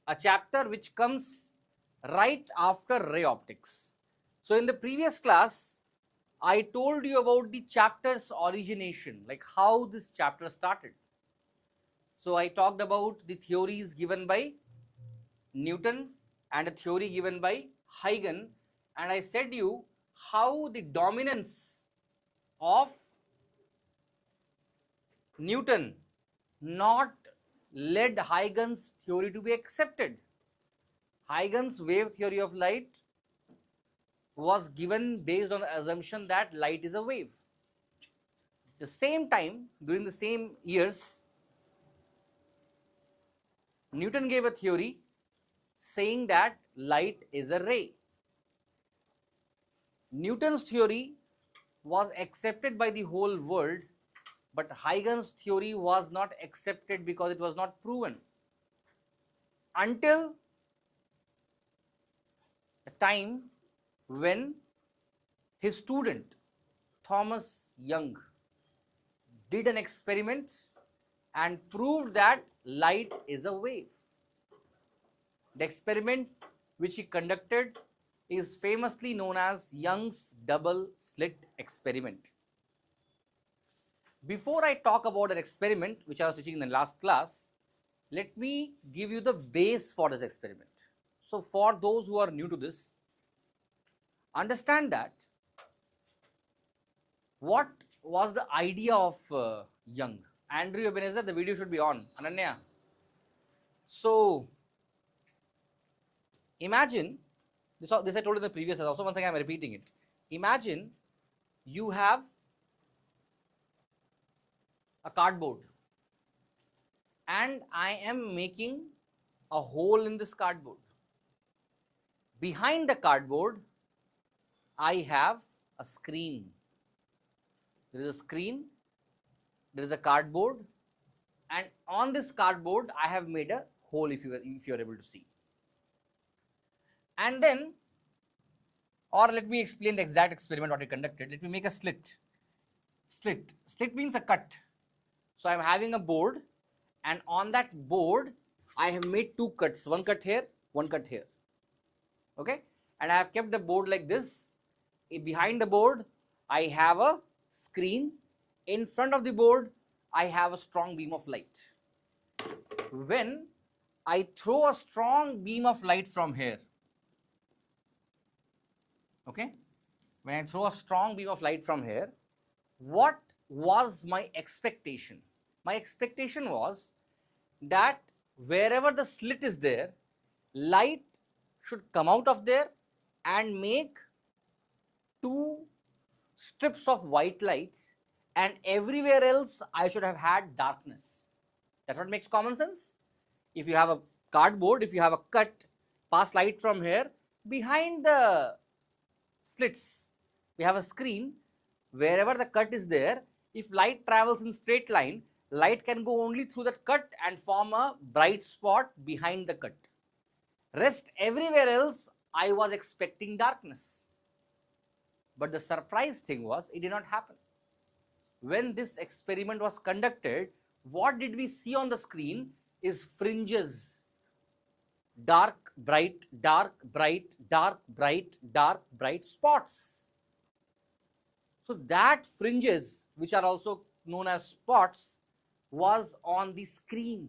a chapter which comes right after ray optics. So in the previous class, I told you about the chapter's origination, like how this chapter started. So I talked about the theories given by Newton and a theory given by Huygens, and I said you how the dominance of Newton not led Huygens' theory to be accepted. Huygens' wave theory of light was given based on the assumption that light is a wave. The same time, during the same years, Newton gave a theory saying that light is a ray. Newton's theory was accepted by the whole world, but Huygens' theory was not accepted because it was not proven until the time when his student Thomas Young did an experiment and proved that light is a wave. The experiment which he conducted is famously known as Young's double slit experiment. Before I talk about an experiment which I was teaching in the last class, let me give you the base for this experiment. So for those who are new to this, understand that what was the idea of Young. Andrew Ebenezer, the video should be on. Ananya. So imagine, this I told you in the previous class, also once again I am repeating it. Imagine you have a cardboard and I am making a hole in this cardboard. Behind the cardboard, I have a screen. There is a screen, there is a cardboard, and on this cardboard I have made a hole, if you are able to see. And then, or let me explain the exact experiment what we conducted. Let me make a slit. Slit means a cut. So I am having a board, and on that board I have made two cuts, one cut here, one cut here. Okay, and I have kept the board like this. Behind the board I have a screen. In front of the board I have a strong beam of light. When I throw a strong beam of light from here, okay, when I throw a strong beam of light from here, what was my expectation? My expectation was that wherever the slit is there, light should come out of there and make two strips of white light, and everywhere else I should have had darkness. That's what makes common sense. If you have a cardboard, if you have a cut, pass light from here, behind the slits we have a screen. Wherever the cut is there, if light travels in straight line, light can go only through that cut and form a bright spot behind the cut. Rest everywhere else I was expecting darkness. But the surprise thing was, it did not happen. When this experiment was conducted, what did we see on the screen is fringes. Dark, bright, dark, bright, dark, bright, dark, bright spots. So that fringes, which are also known as spots, was on the screen.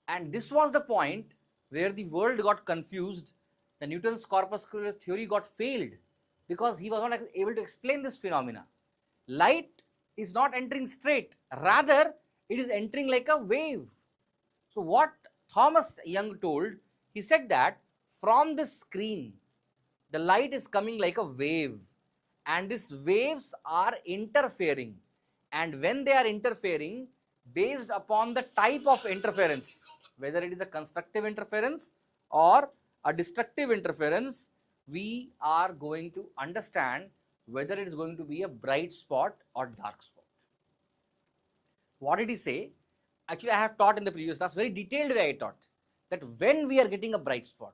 And this was the point where the world got confused. The Newton's corpuscular theory got failed because he was not able to explain this phenomena. Light is not entering straight, rather it is entering like a wave. So what Thomas Young told, he said that from this screen, the light is coming like a wave, and these waves are interfering, and when they are interfering, based upon the type of interference, whether it is a constructive interference or a destructive interference, we are going to understand whether it is going to be a bright spot or dark spot. What did he say? Actually, I have taught in the previous class, very detailed way I taught, that when we are getting a bright spot,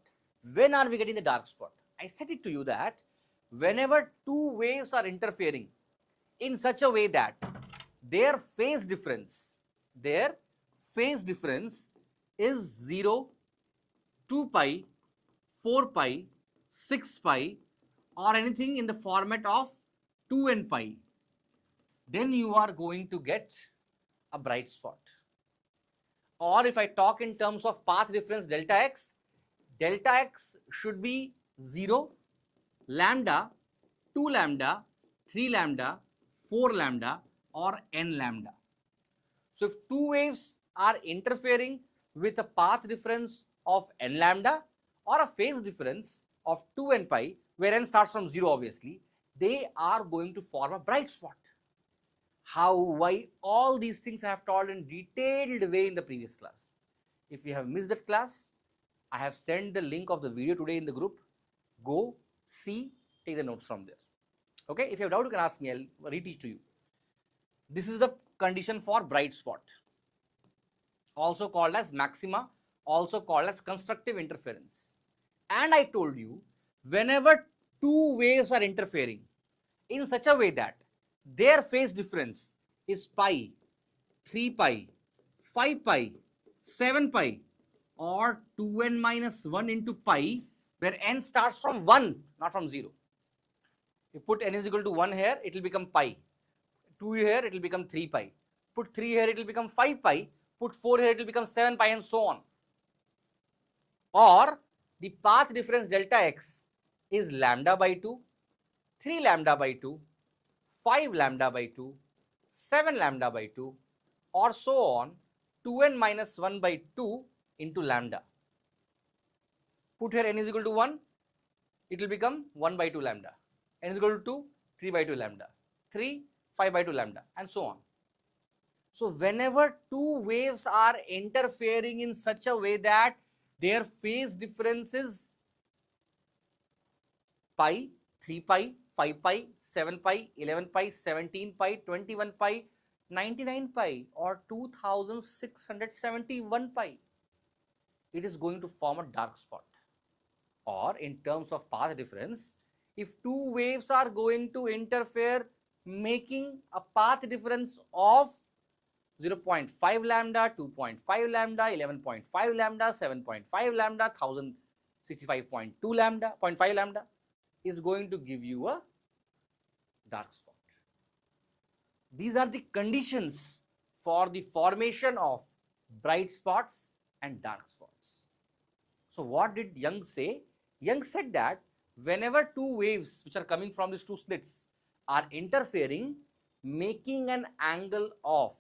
when are we getting the dark spot? I said it to you that whenever two waves are interfering in such a way that their phase difference is 0, 2 pi, 4 pi, 6 pi, or anything in the format of 2n pi, then you are going to get a bright spot. Or if I talk in terms of path difference delta x should be 0, lambda, 2 lambda, 3 lambda, 4 lambda, or n lambda. So if two waves are interfering with a path difference of n lambda or a phase difference of 2n pi, where n starts from 0 obviously, they are going to form a bright spot. How, why, all these things I have told in detailed way in the previous class. If you have missed that class, I have sent the link of the video today in the group. Go, see, take the notes from there. Okay, if you have doubt, you can ask me, I'll reteach to you. This is the condition for bright spot, also called as maxima, also called as constructive interference. And I told you, whenever two waves are interfering in such a way that their phase difference is pi, 3 pi, 5 pi, 7 pi, or 2n minus 1 into pi, where n starts from 1, not from 0. You put n is equal to 1 here, it will become pi. 2 here, it will become 3 pi. Put 3 here, it will become 5 pi. Put 4 here, it will become 7 pi, and so on. Or the path difference delta x is lambda by 2, 3 lambda by 2, 5 lambda by 2, 7 lambda by 2, or so on, 2n minus 1 by 2 into lambda. Put here n is equal to 1, it will become 1 by 2 lambda. N is equal to 2, 3 by 2 lambda. 3, 5 by 2 lambda, and so on. So whenever two waves are interfering in such a way that their phase difference is pi, 3 pi, 5 pi, 7 pi, 11 pi, 17 pi, 21 pi, 99 pi, or 2671 pi, it is going to form a dark spot. Or in terms of path difference, if two waves are going to interfere, making a path difference of 0.5 lambda, 2.5 lambda, 11.5 lambda, 7.5 lambda, 1065.2 lambda, 0.5 lambda, is going to give you a dark spot. These are the conditions for the formation of bright spots and dark spots. So what did Young say? Young said that whenever two waves which are coming from these two slits are interfering, making an angle of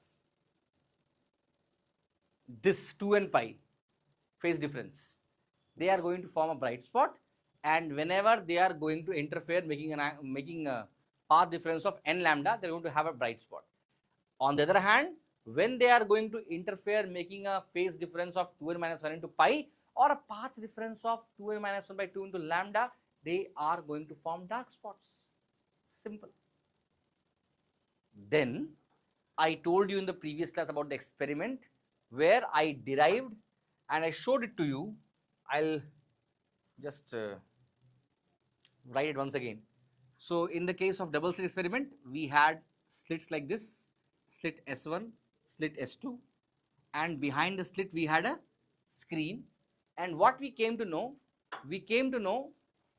this 2n pi phase difference, they are going to form a bright spot. And whenever they are going to interfere, making a path difference of n lambda, they are going to have a bright spot. On the other hand, when they are going to interfere, making a phase difference of 2n minus 1 into pi, or a path difference of 2n minus 1 by 2 into lambda, they are going to form dark spots. Simple. Then I told you in the previous class about the experiment where I derived and I showed it to you. I'll just write it once again. So in the case of double slit experiment, we had slits like this, slit S1, slit S2, and behind the slit we had a screen. And what we came to know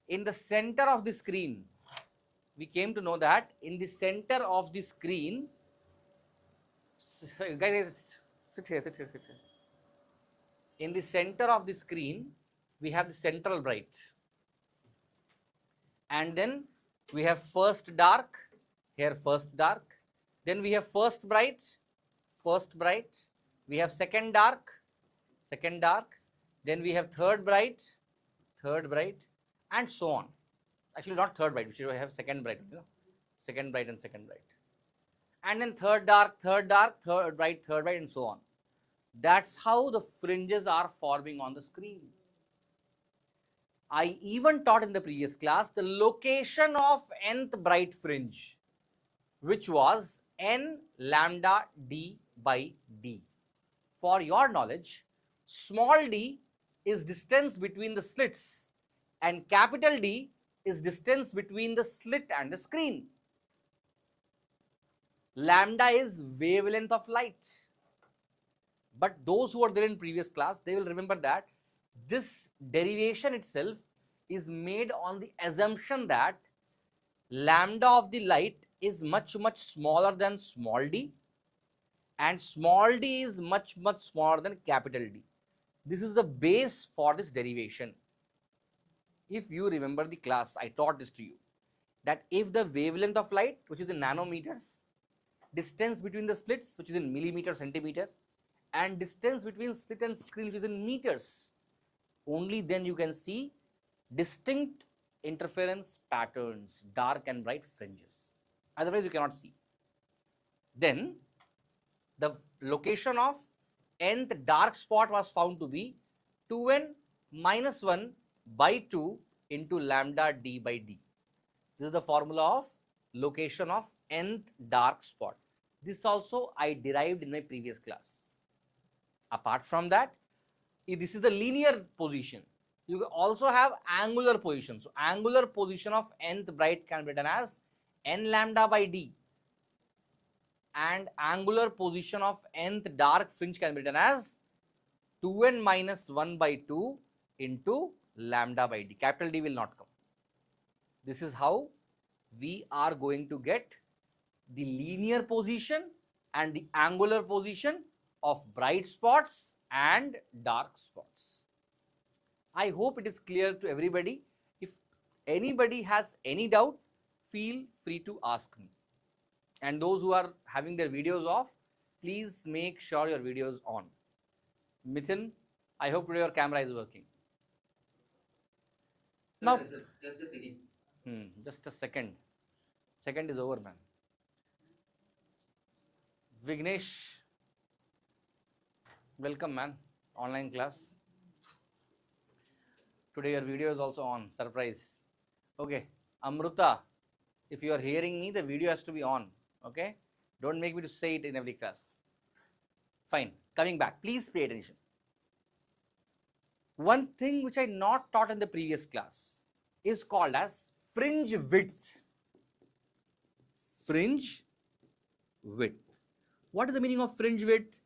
in the center of the screen, that in the center of the screen, guys, sit here. In the center of the screen, we have the central bright. And then we have first dark, here first dark. Then we have first bright. We have second dark. Then we have third bright, and so on. Actually, not third bright, we should have second bright, second bright. And then third dark, third bright, and so on. That's how the fringes are forming on the screen. I even taught in the previous class the location of nth bright fringe, which was n lambda d by d. For your knowledge, small d is distance between the slits and capital D is distance between the slit and the screen. Lambda is wavelength of light. But those who are there in previous class, they will remember that this derivation itself is made on the assumption that lambda of the light is much smaller than small d, and small d is much smaller than capital D. This is the base for this derivation. If you remember the class, I taught this to you, that if the wavelength of light, which is in nanometers, distance between the slits, which is in millimeter, centimeter, and distance between slit and screen, which is in meters, only then you can see distinct interference patterns, dark and bright fringes. Otherwise, you cannot see. Then, the location of nth dark spot was found to be 2n minus 1 by 2 into lambda d by d. This is the formula of location of nth dark spot. This also I derived in my previous class. Apart from that, if this is the linear position, you also have angular position. So, angular position of nth bright can be written as n lambda by d, and angular position of nth dark fringe can be written as 2n minus 1 by 2 into lambda by d. Capital D will not come. This is how we are going to get the linear position and the angular position of bright spots and dark spots. I hope it is clear to everybody. If anybody has any doubt, feel free to ask me. And those who are having their videos off, please make sure your video is on. Mithun, I hope today your camera is working. Now, just a second. Just a second. Second is over, man. Vignesh, welcome, man. Online class. Today your video is also on. Surprise. Okay. Amruta, if you are hearing me, the video has to be on. Okay. Don't make me to say it in every class. Fine. Coming back. Please pay attention. One thing which I not taught in the previous class is called as fringe width. Fringe width. What is the meaning of fringe width?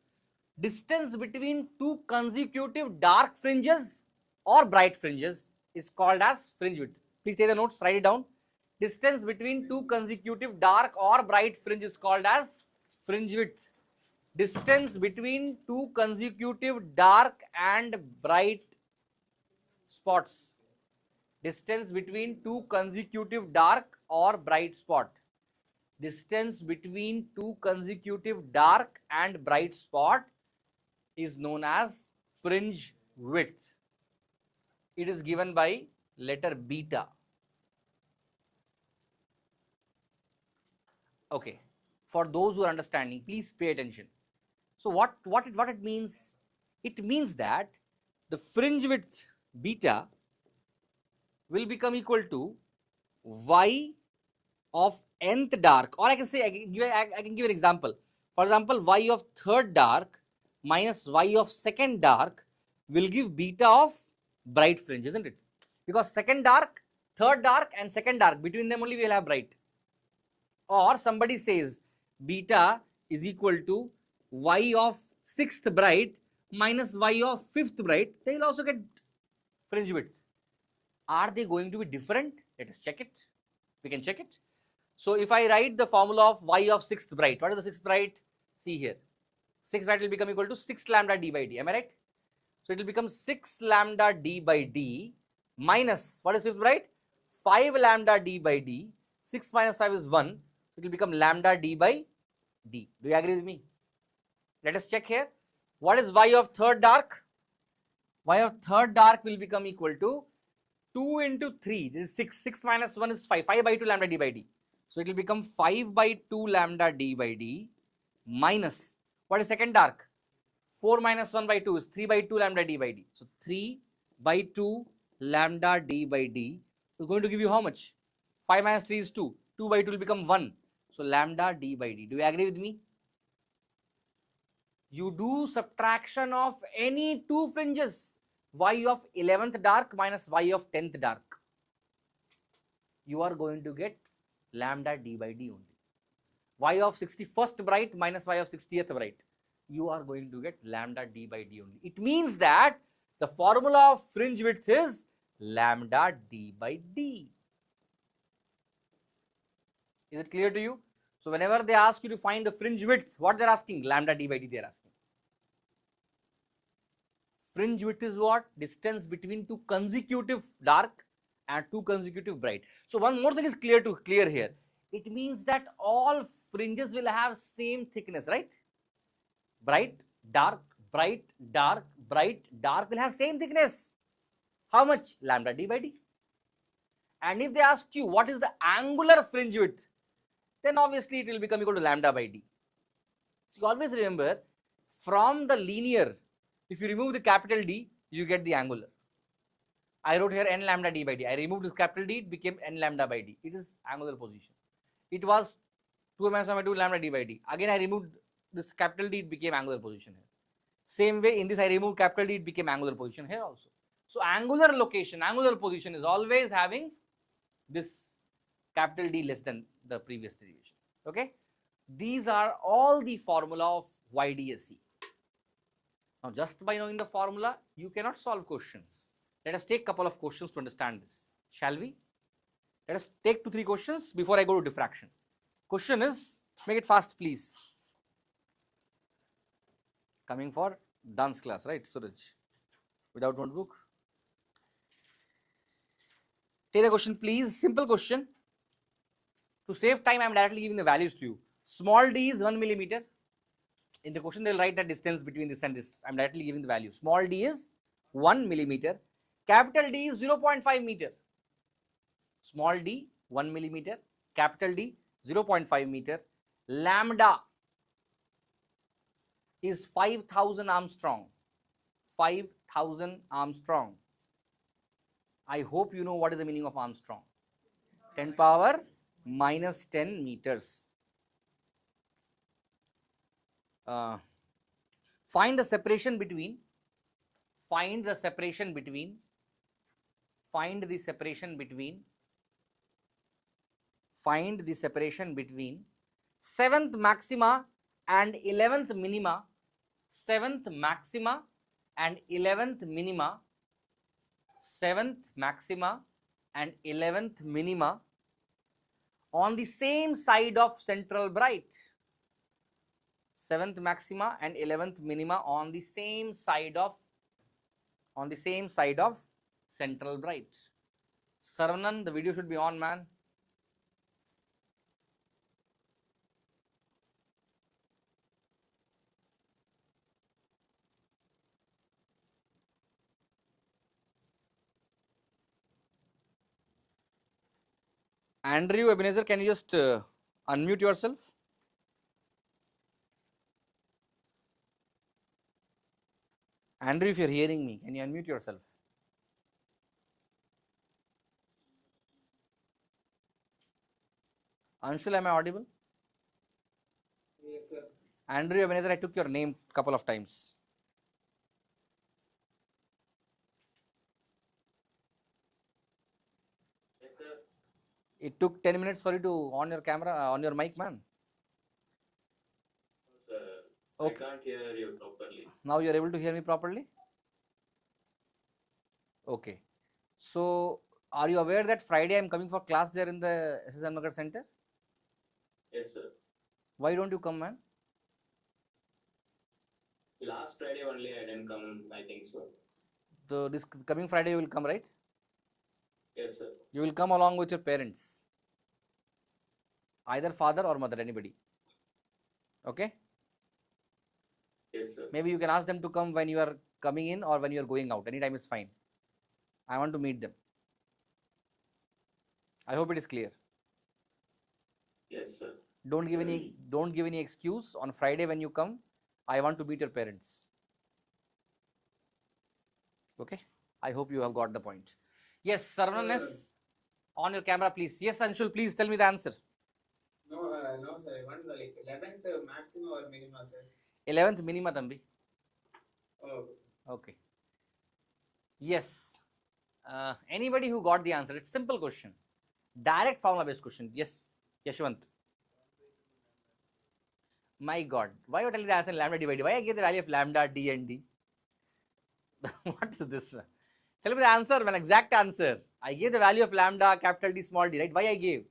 Distance between two consecutive dark fringes or bright fringes is called as fringe width. Please take the notes, write it down. Distance between two consecutive dark or bright fringes is called as fringe width. Distance between two consecutive dark and bright spots. Distance between two consecutive dark or bright spot. Distance between two consecutive dark and bright spot is known as fringe width. It is given by letter beta. Okay, for those who are understanding, please pay attention. So what it means? It means that the fringe width beta will become equal to y of nth dark, or I can say, I can give an example. For example, y of third dark minus y of second dark will give beta of bright fringe, isn't it? Because second dark, third dark and second dark, between them only we will have bright. Or somebody says beta is equal to y of sixth bright minus y of fifth bright, they will also get fringe width. Are they going to be different? Let us check it. We can check it. So if I write the formula of y of sixth bright, what is the sixth bright? See here. Sixth bright will become equal to 6 lambda d by d. Am I right? So it will become 6 lambda d by d minus, what is fifth bright? 5 lambda d by d. 6 minus 5 is 1. It will become lambda d by d. Do you agree with me? Let us check here. What is y of third dark? Y of third dark will become equal to 2 into 3. This is 6. 6 minus 1 is 5. 5 by 2 lambda d by d. So it will become 5 by 2 lambda d by d minus, what is second dark? 4 minus 1 by 2 is 3 by 2 lambda d by d. So 3 by 2 lambda d by d is going to give you how much? 5 minus 3 is 2. 2 by 2 will become 1. So lambda d by d. Do you agree with me? You do subtraction of any two fringes, y of 11th dark minus y of 10th dark. You are going to get lambda d by d only. Y of 61st bright minus y of 60th bright. You are going to get lambda d by d only. It means that The formula of fringe width is lambda d by d. Is it clear to you? So whenever they ask you to find the fringe width, what they're asking? Lambda d by d they're asking. Fringe width is what? Distance between two consecutive dark and two consecutive bright. So one more thing is clear here. It means that all fringes will have same thickness, right? Bright, dark, bright, dark, bright, dark will have same thickness. How much? Lambda d by d. And if they ask you what is the angular fringe width, then obviously it will become equal to lambda by d. So you always remember, from the linear, if you remove the capital D, you get the angular. I wrote here n lambda d by d. I removed this capital D, it became n lambda by d. It is angular position. It was 2 minus 1 by 2 lambda d by d. Again I removed this capital D, it became angular position here. Same way in this I removed capital D, it became angular position here also. So angular location, angular position is always having this capital D less than the previous derivation. Okay. These are all the formula of YDSE. Now just by knowing the formula, you cannot solve questions. Let us take a couple of questions to understand this. Shall we? Let us take 2-3 questions before I go to diffraction. Question is, make it fast please. Coming for dance class, right, Suraj? Without notebook. Take the question please, simple question. To save time, I am directly giving the values to you. Small d is 1 millimeter. In the question, they will write the distance between this and this. I am directly giving the value. Small d is 1 millimeter. Capital D is 0.5 meter. Small d 1 millimeter. Capital D 0.5 meter. Lambda is 5,000 Armstrong. 5,000 Armstrong. I hope you know what is the meaning of Armstrong. 10 power minus 10 meters. Find the separation between seventh maxima and 11th minima, 7th maxima and 11th minima, 7th maxima and 11th minima on the same side of central bright. 7th maxima and 11th minima on the same side of central bright. Saravanan, the video should be on, man. Andrew Ebenezer, can you just unmute yourself? Andrew, if you're hearing me, can you unmute yourself? Anshul, am I audible? Yes, sir. Andrew Ebenezer, I took your name a couple of times. Yes, sir. It took 10 minutes for you to on your camera, on your mic, man. No, sir. Okay. I can't hear you properly. Now you are able to hear me properly? Okay. So, are you aware that Friday I am coming for class there in the SSM Nagar Center? Yes, sir. Why don't you come, man? Last Friday only I didn't come, I think so. So, this coming Friday you will come, right? Yes, sir. You will come along with your parents. Either father or mother, anybody. Okay? Yes, sir. Maybe you can ask them to come when you are coming in or when you are going out. Anytime is fine. I want to meet them. I hope it is clear. Yes, sir. Don't give any excuse. On Friday when you come, I want to meet your parents. Okay? I hope you have got the point. Yes, Saravanan, yes. On your camera, please. Yes, Anshul, please tell me the answer. No, no, sir. I want like 11th maxima or minima, sir. 11th minima, Thambi. Oh, okay, sir. Okay. Yes. Anybody who got the answer, it's simple question. Direct formula based question. Yes, Yashwant. My God, why are you telling the answer lambda d by d? Why I give the value of lambda d and d? What is this one? Tell me the answer, an exact answer. I gave the value of lambda, capital D, small d, right? Why I gave?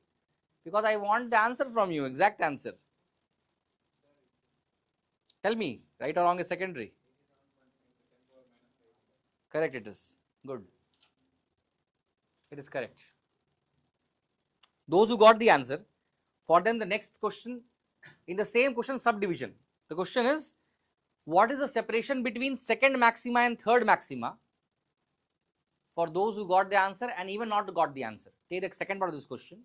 Because I want the answer from you, exact answer. Tell me, right or wrong is secondary. Correct it is. Good. It is correct. Those who got the answer, for them the next question, in the same question subdivision. The question is, what is the separation between second maxima and third maxima? For those who got the answer and even not got the answer. Take the second part of this question.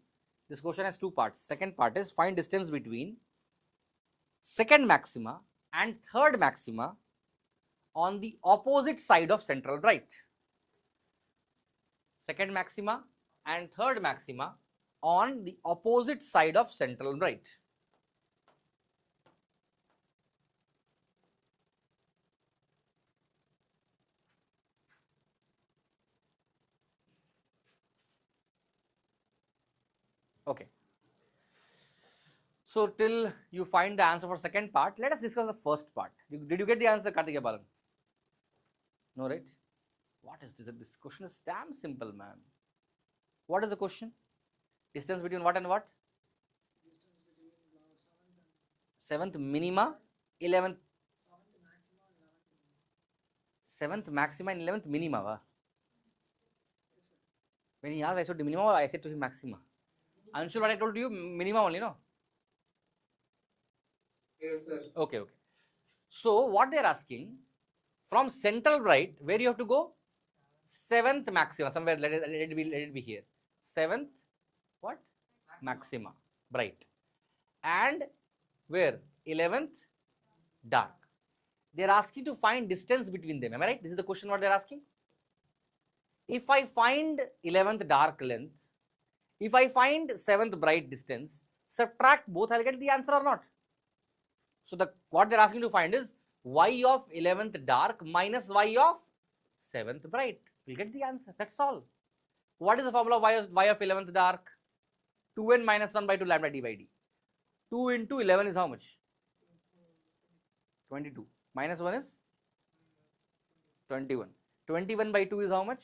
This question has two parts. Second part is find distance between second maxima and third maxima on the opposite side of central right. Second maxima and third maxima on the opposite side of central right. Okay. So till you find the answer for second part, let us discuss the first part. Did you get the answer, Karthikeya Balan? No, right? What is this? This question is damn simple, man. What is the question? Distance between what and what? 7th minima, 11th. 7th maxima and 11th minima. Wa? When he asked, I said minima, I said to him maxima. I'm sure what I told you, minima only, no? Yes, sir. Okay, okay. So what they are asking, from central right, where you have to go? 7th maxima, somewhere, let it be here. 7th, what? Maxima, bright. And where? 11th, dark. They are asking to find distance between them. Am I right? This is the question what they are asking. If I find 11th dark length, if I find 7th bright distance, subtract both, I'll get the answer or not. So what they're asking to find is y of 11th dark minus y of 7th bright. We'll get the answer. That's all. What is the formula of y of 11th dark? 2n minus 1 by 2 lambda d by d. 2 into 11 is how much? 22. Minus 1 is 21. 21 by 2 is how much?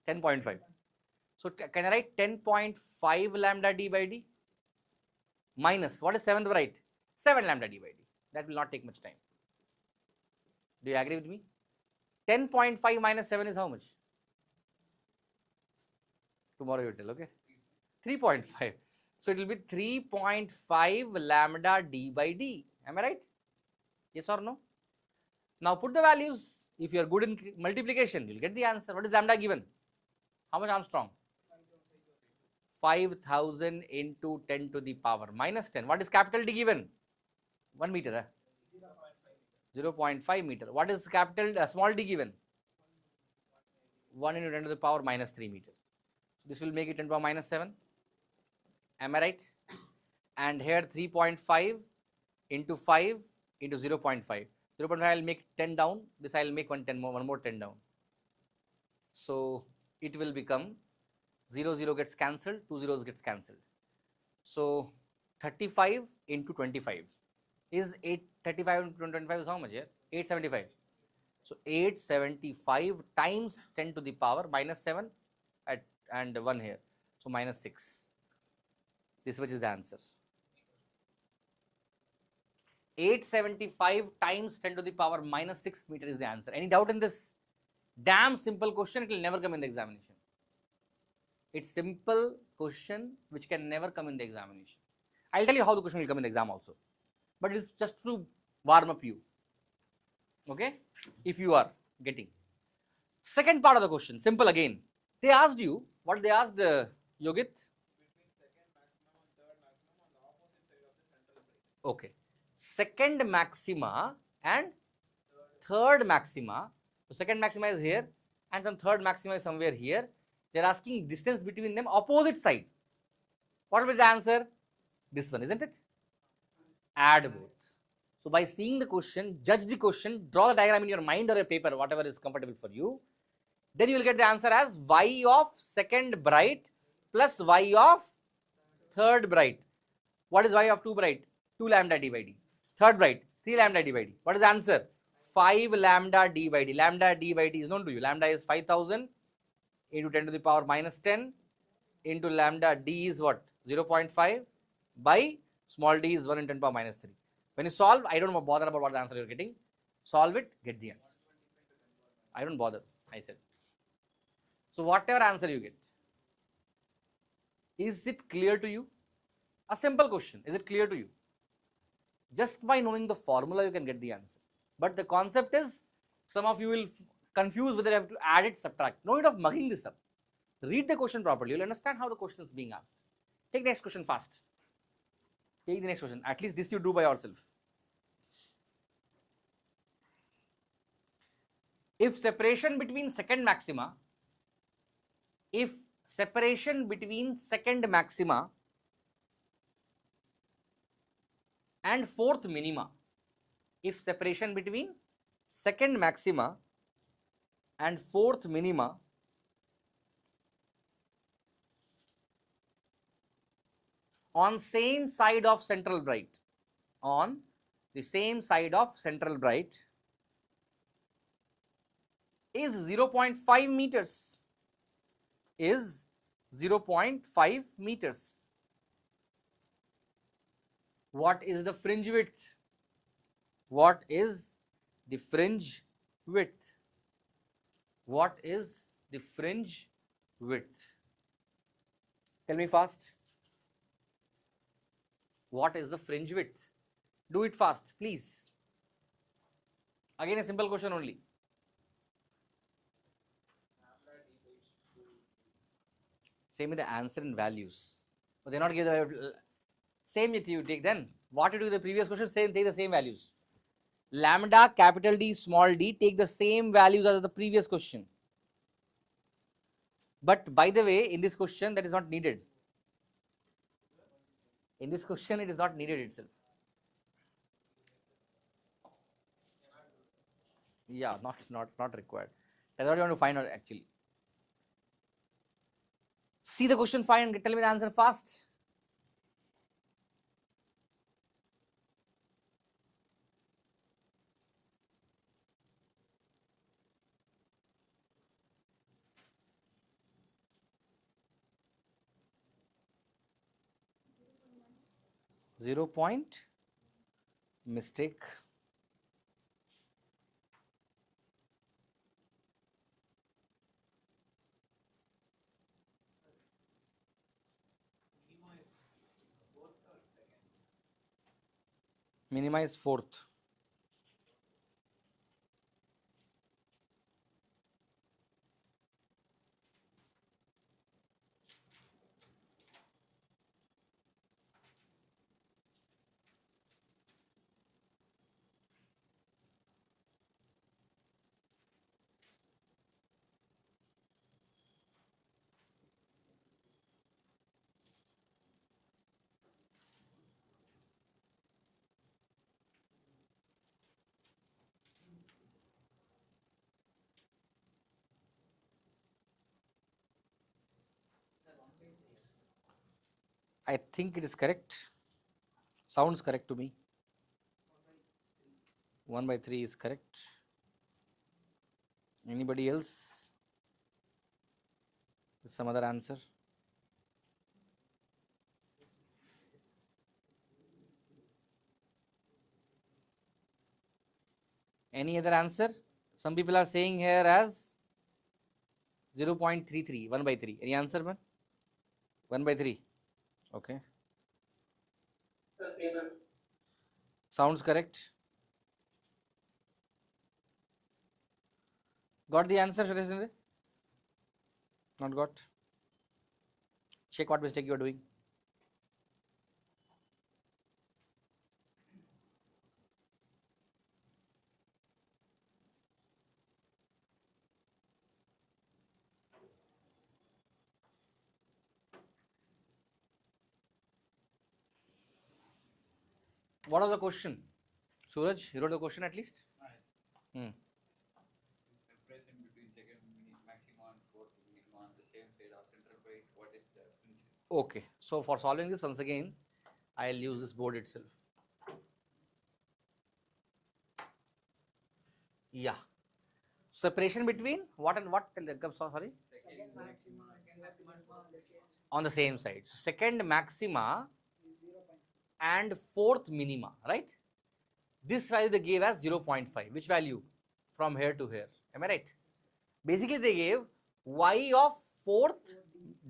10.5. So can I write 10.5 lambda d by d? Minus, what is 7th bright? 7 lambda d by d. That will not take much time. Do you agree with me? 10.5 minus 7 is how much? Tomorrow you will tell, okay? 3.5. So it will be 3.5 lambda d by d. Am I right? Yes or no? Now put the values. If you are good in multiplication, you will get the answer. What is lambda given? How much Armstrong? 5,000 into 10 to the power minus 10. What is capital D given? 1 meter. 0.5 meter. What is capital small d given? 1 into 10 to the power minus 3 meter. This will make it 10 to the power minus 7. Am I right? And here 3.5 into 5 into 0.5. 0.5 I will make 10 down. This I will make one more 10 down. So it will become 0, 0 gets cancelled, 2 zeros gets cancelled. So 35 into 25 is 35 into 25 is how much here? 875. So 875 times 10 to the power minus 7 and 1 here. So minus 6. This which is the answer. 875 times 10 to the power minus 6 meter is the answer. Any doubt in this? Damn simple question, it will never come in the examination. It's simple question which can never come in the examination. I'll tell you how the question will come in the exam also. But it's just to warm up you. Okay? If you are getting. Second part of the question, simple again. They asked you, what they asked Yogit? Okay. Second maxima and third maxima. So second maxima is here and some third maxima is somewhere here. They are asking distance between them opposite side. What will be the answer? This one, isn't it? Add both. So by seeing the question, judge the question, draw the diagram in your mind or a paper, whatever is comfortable for you. Then you will get the answer as y of second bright plus y of third bright. What is y of 2 bright? 2 lambda d by d. Third bright, 3 lambda d by d. What is the answer? 5 lambda d by d. Lambda d by d is known to you. Lambda is 5000 into 10 to the power minus 10 into lambda d is what? 0.5 by small d is 1 in 10 power minus 3. When you solve, I don't bother about what the answer you're getting. Solve it, get the answer. I don't bother, I said. So whatever answer you get, is it clear to you? A simple question, is it clear to you? Just by knowing the formula, you can get the answer. But the concept is, some of you will confuse whether you have to add it, subtract. No need of mugging this up. Read the question properly. You'll understand how the question is being asked. Take the next question fast. Take the next question. At least this you do by yourself. If separation between second maxima and fourth minima, if separation between second maxima and fourth minima on same side of central bright, on the same side of central bright is 0.5 meters, is 0.5 meters. What is the fringe width? What is the fringe width? What is the fringe width? Tell me fast. What is the fringe width? Do it fast, please. Again, a simple question only. Same with the answer and values. But they're not given the same with you take then. What you do in the previous question, same, take the same values. Lambda, capital D, small d, take the same values as the previous question. But by the way, in this question, that is not needed. In this question, it is not needed itself. Yeah, not required. That's what you want to find out actually. See the question, find and tell me the answer fast. Zero point mistake. Minima is fourth. I think it is correct. Sounds correct to me. 1 by 3 is correct. Anybody else with some other answer? Any other answer? Some people are saying here as 0.33, 1 by 3. Any answer, man? 1 by 3. Okay. Sounds correct. Got the answer, Shreya? Not got? Check what mistake you are doing. What was the question? Suraj, you wrote the question at least? Hmm. Separation between second maxima and fourth minima on the same side of central bright. What is the principle? Okay. So for solving this, once again, I'll use this board itself. Yeah. Separation between what and what? Sorry. Second maxima On the same side. So second maxima and fourth minima, right? This value they gave as 0.5. Which value? From here to here. Am I right? Basically, they gave y of fourth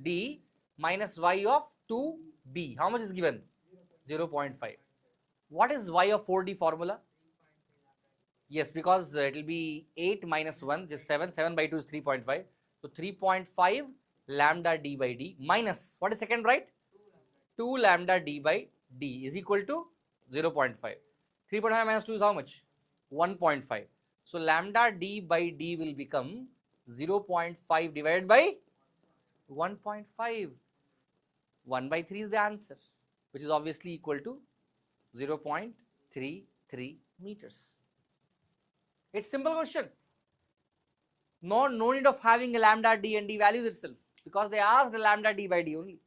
D minus y of 2B. How much is given? 0.5. What is y of 4D formula? Yes, because it will be 8 minus 1, just 7. 7 by 2 is 3.5. So 3.5 lambda d by d minus, what is second, right? 2 lambda d by d is equal to 0.5. 3.5 minus 2 is how much? 1.5. So lambda d by d will become 0.5 divided by 1.5. 1 by 3 is the answer, which is obviously equal to 0.33 meters. It's simple question. No need of having a lambda d and d values itself, because they asked the lambda d by d only.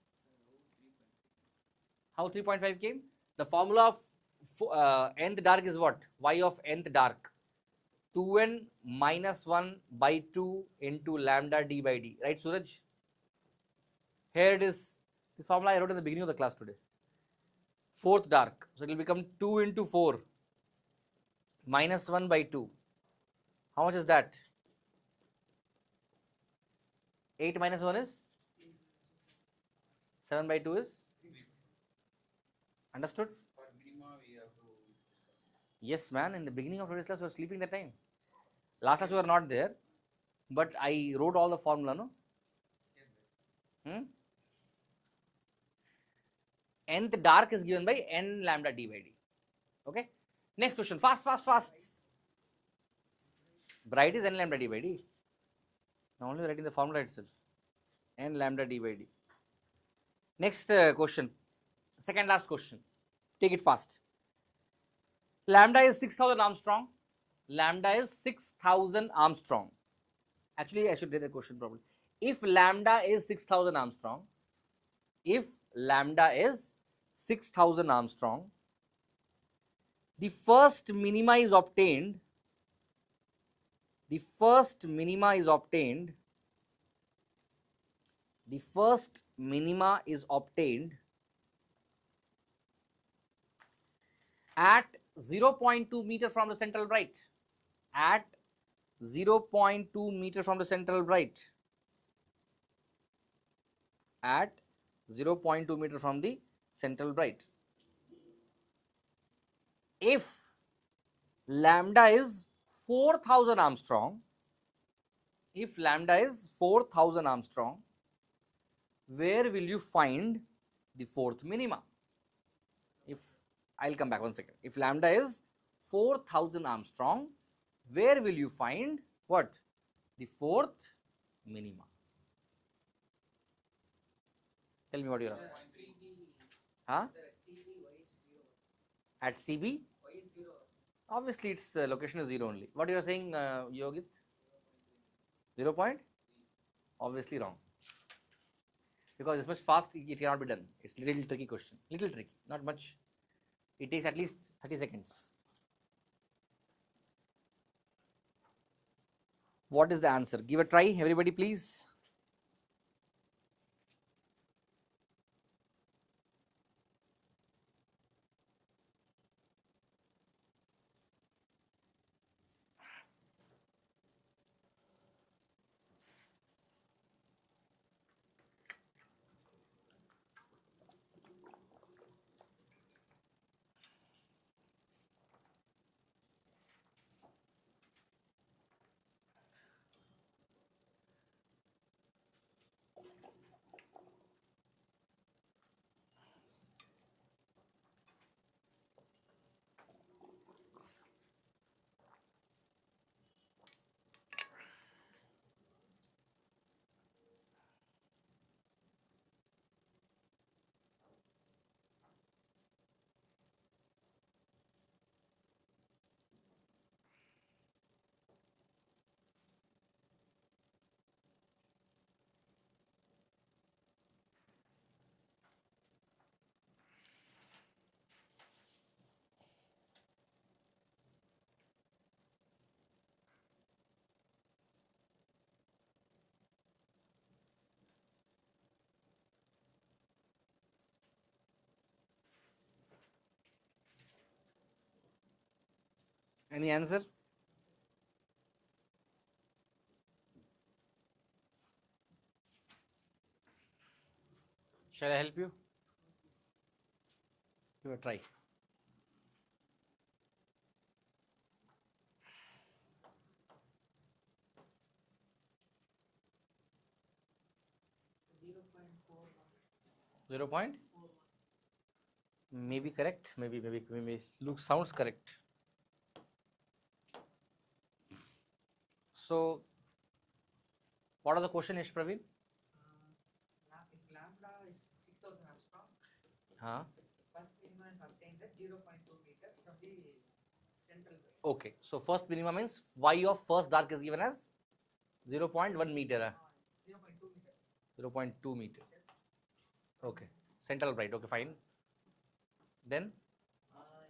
How 3.5 came? The formula of nth dark is what? Y of nth dark. 2n minus 1 by 2 into lambda d by d. Right, Suraj? Here it is. This formula I wrote in the beginning of the class today. Fourth dark. So it will become 2 into 4 minus 1 by 2. How much is that? 8 minus 1 is? 7 by 2 is? Understood? for minima we have to Yes, man. In the beginning of today's class, you were sleeping that time. Last class you were not there, but I wrote all the formula, no? Nth dark is given by n lambda d by d. Okay. Next question. Fast, fast, fast. Bright is n lambda d by d. Now only writing the formula itself. N lambda d by d. Next question. Second last question. Take it fast. Lambda is 6,000 Armstrong. Lambda is 6,000 Armstrong. Actually, I should read the question properly. If lambda is 6,000 Armstrong, if lambda is 6,000 Armstrong, the first minima is obtained. The first minima is obtained. The first minima is obtained at 0.2 meter from the central bright. At 0.2 meter from the central bright. At 0.2 meter from the central bright. If lambda is 4,000 Armstrong, if lambda is 4,000 Armstrong, where will you find the fourth minima? If I'll come back one second. If lambda is 4,000 Armstrong, where will you find what? The fourth minima. Tell me what you're asking. Huh? At CB? Obviously, its location is 0 only. What you are saying, Yogit? 0 point? Obviously wrong. Because this much fast, it cannot be done. It's a little tricky question. Little tricky, not much. It takes at least 30 seconds. What is the answer? Give a try, everybody, please. Any answer? Shall I help you? Give a try. Zero point? Maybe correct. Maybe looks sounds correct. So, what are the question, Ish Praveen? If lambda is 6000 Armstrong, Huh? first minima is obtained at 0.2 meters from the central line. Okay. So first minimum means y of first dark is given as 0.1 meter. 0.2 meters. 0.2 meter. Okay. Central bright. Okay, fine. Then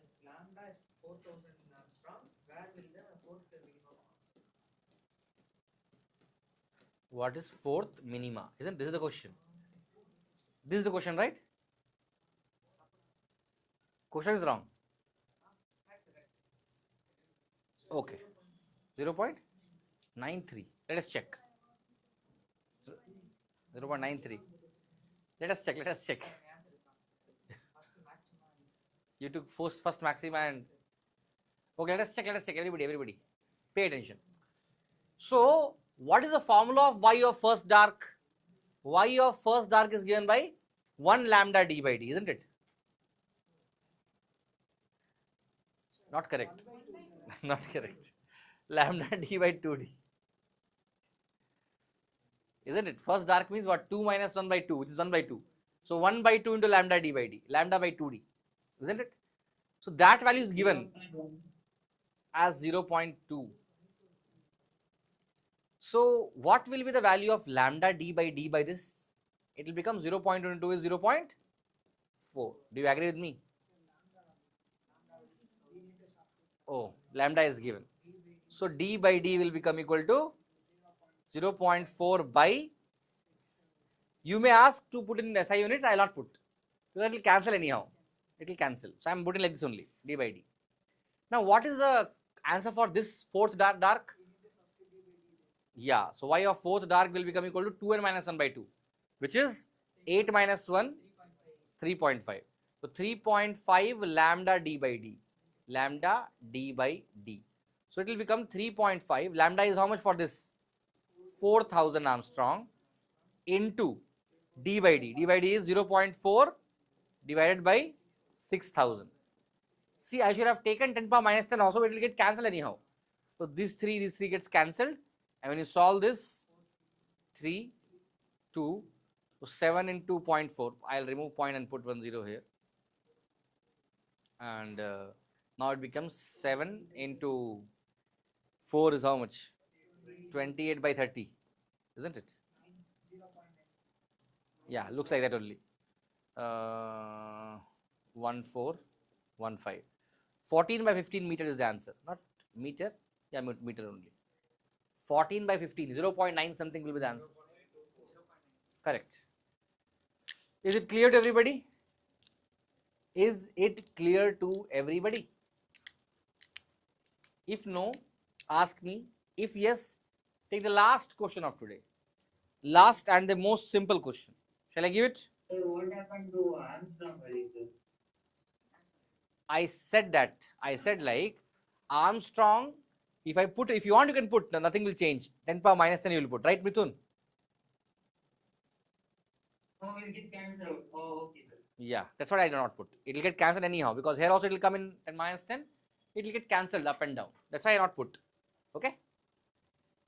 If lambda is 4000 Armstrong, where will the fourth minimum come? what is fourth minima? Isn't this is the question? This is the question, right? Question is wrong. Okay. 0.93. Let us check. 0.93. Let us check. First maxima. You took first maxima and okay. Let us check. Everybody, pay attention. So, what is the formula of y of first dark? Y of first dark is given by 1 lambda d by d, isn't it? Not correct. Not correct. Lambda d by 2d. Isn't it? First dark means what? 2 minus 1 by 2, which is 1 by 2. So 1 by 2 into lambda d by d. Lambda by 2d. Isn't it? So that value is given as 0.2. So what will be the value of lambda d by this? It will become 0.2 into is 0.4. Do you agree with me? Oh, lambda is given. So d by d will become equal to 0.4 by. You may ask to put in SI units. I will not put. Because it will cancel anyhow. It will cancel. So I am putting like this only. D by d. Now what is the answer for this fourth dark? Yeah. So y of fourth dark will become equal to 2n minus 1 by 2. Which is 8 minus 1, 3.5. So 3.5 lambda d by d. Lambda d by d. So it will become 3.5. Lambda is how much for this? 4000 Armstrong into d by d. D by d is 0.4 divided by 6000. See, I should have taken 10 power minus 10 also, it will get cancelled anyhow. So these three gets cancelled. And when you solve this, 3, 2, so 7 into 0.4. I'll remove point and put 10 here. And now it becomes 7 into 4 is how much? 28 by 30. Isn't it? Yeah, looks like that only. 1415. 14 by 15 meter is the answer. Not meter. Yeah, meter only. 14 by 15. 0.9 something will be the answer. Correct. Is it clear to everybody? Is it clear to everybody? If no, ask me. If yes, take the last question of today. Last and the most simple question. Shall I give it? So what happened to Armstrong value, sir? I said that. I said like Armstrong, if you want, you can put, nothing will change. 10 power minus 10 you will put, right, Mithun? Oh, will get cancelled. Oh, okay, sir. Yeah, that's what I do not put. It will get cancelled anyhow because here also it will come in 10 minus 10. It will get cancelled up and down. That's why I not put. Okay.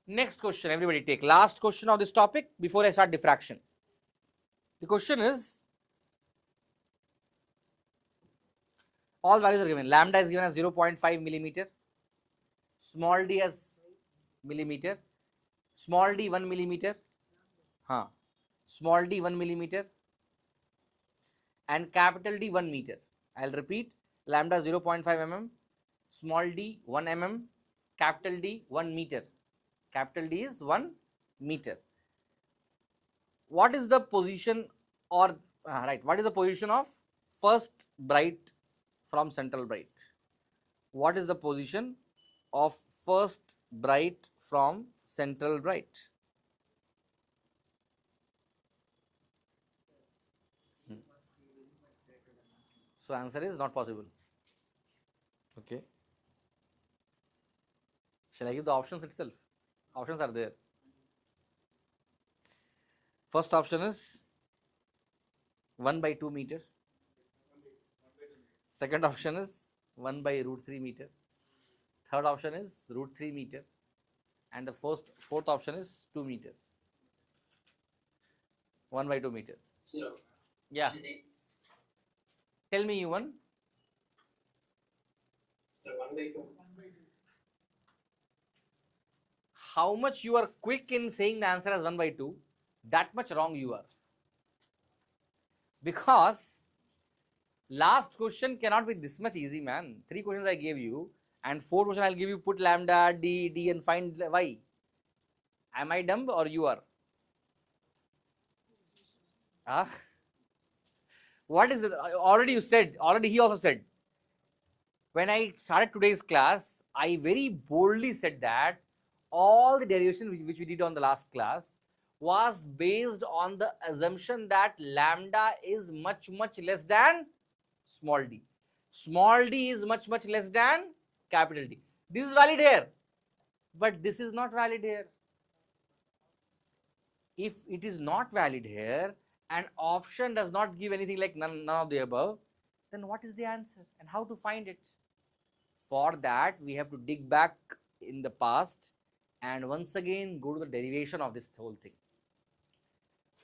Next question, everybody take. Last question of this topic before I start diffraction. The question is, all values are given. Lambda is given as 0.5 millimeter. Small d as millimeter. Small d 1 millimeter. Small d 1 millimeter. And capital D 1 meter. I'll repeat. Lambda 0.5 mm. Small d 1 mm. Capital D 1 meter. Capital D is 1 meter. What is the position or what is the position of first bright from central bright? What is the position of first bright from central bright. So answer is not possible. Okay. Shall I give the options itself? Options are there. First option is 1 by 2 meter. Second option is 1 by root 3 meter. Third option is root 3 meter. And the fourth option is 2 meter. 1 by 2 meter. So, Yeah. Tell me you one. so 1 by 2. How much you are quick in saying the answer as 1 by 2, that much wrong you are. Because last question cannot be this much easy, man. 3 questions I gave you, and 4th question I'll give you, put lambda, d, and find y. Am I dumb or you are? Huh? What is it? Already you said, already he also said. When I started today's class, I very boldly said that all the derivation which we did on the last class was based on the assumption that lambda is much less than small d. Small d is much less than capital D. This is valid here, but this is not valid here. If it is not valid here, and option does not give anything like none of the above, then what is the answer and how to find it? For that, we have to dig back in the past and once again go to the derivation of this whole thing.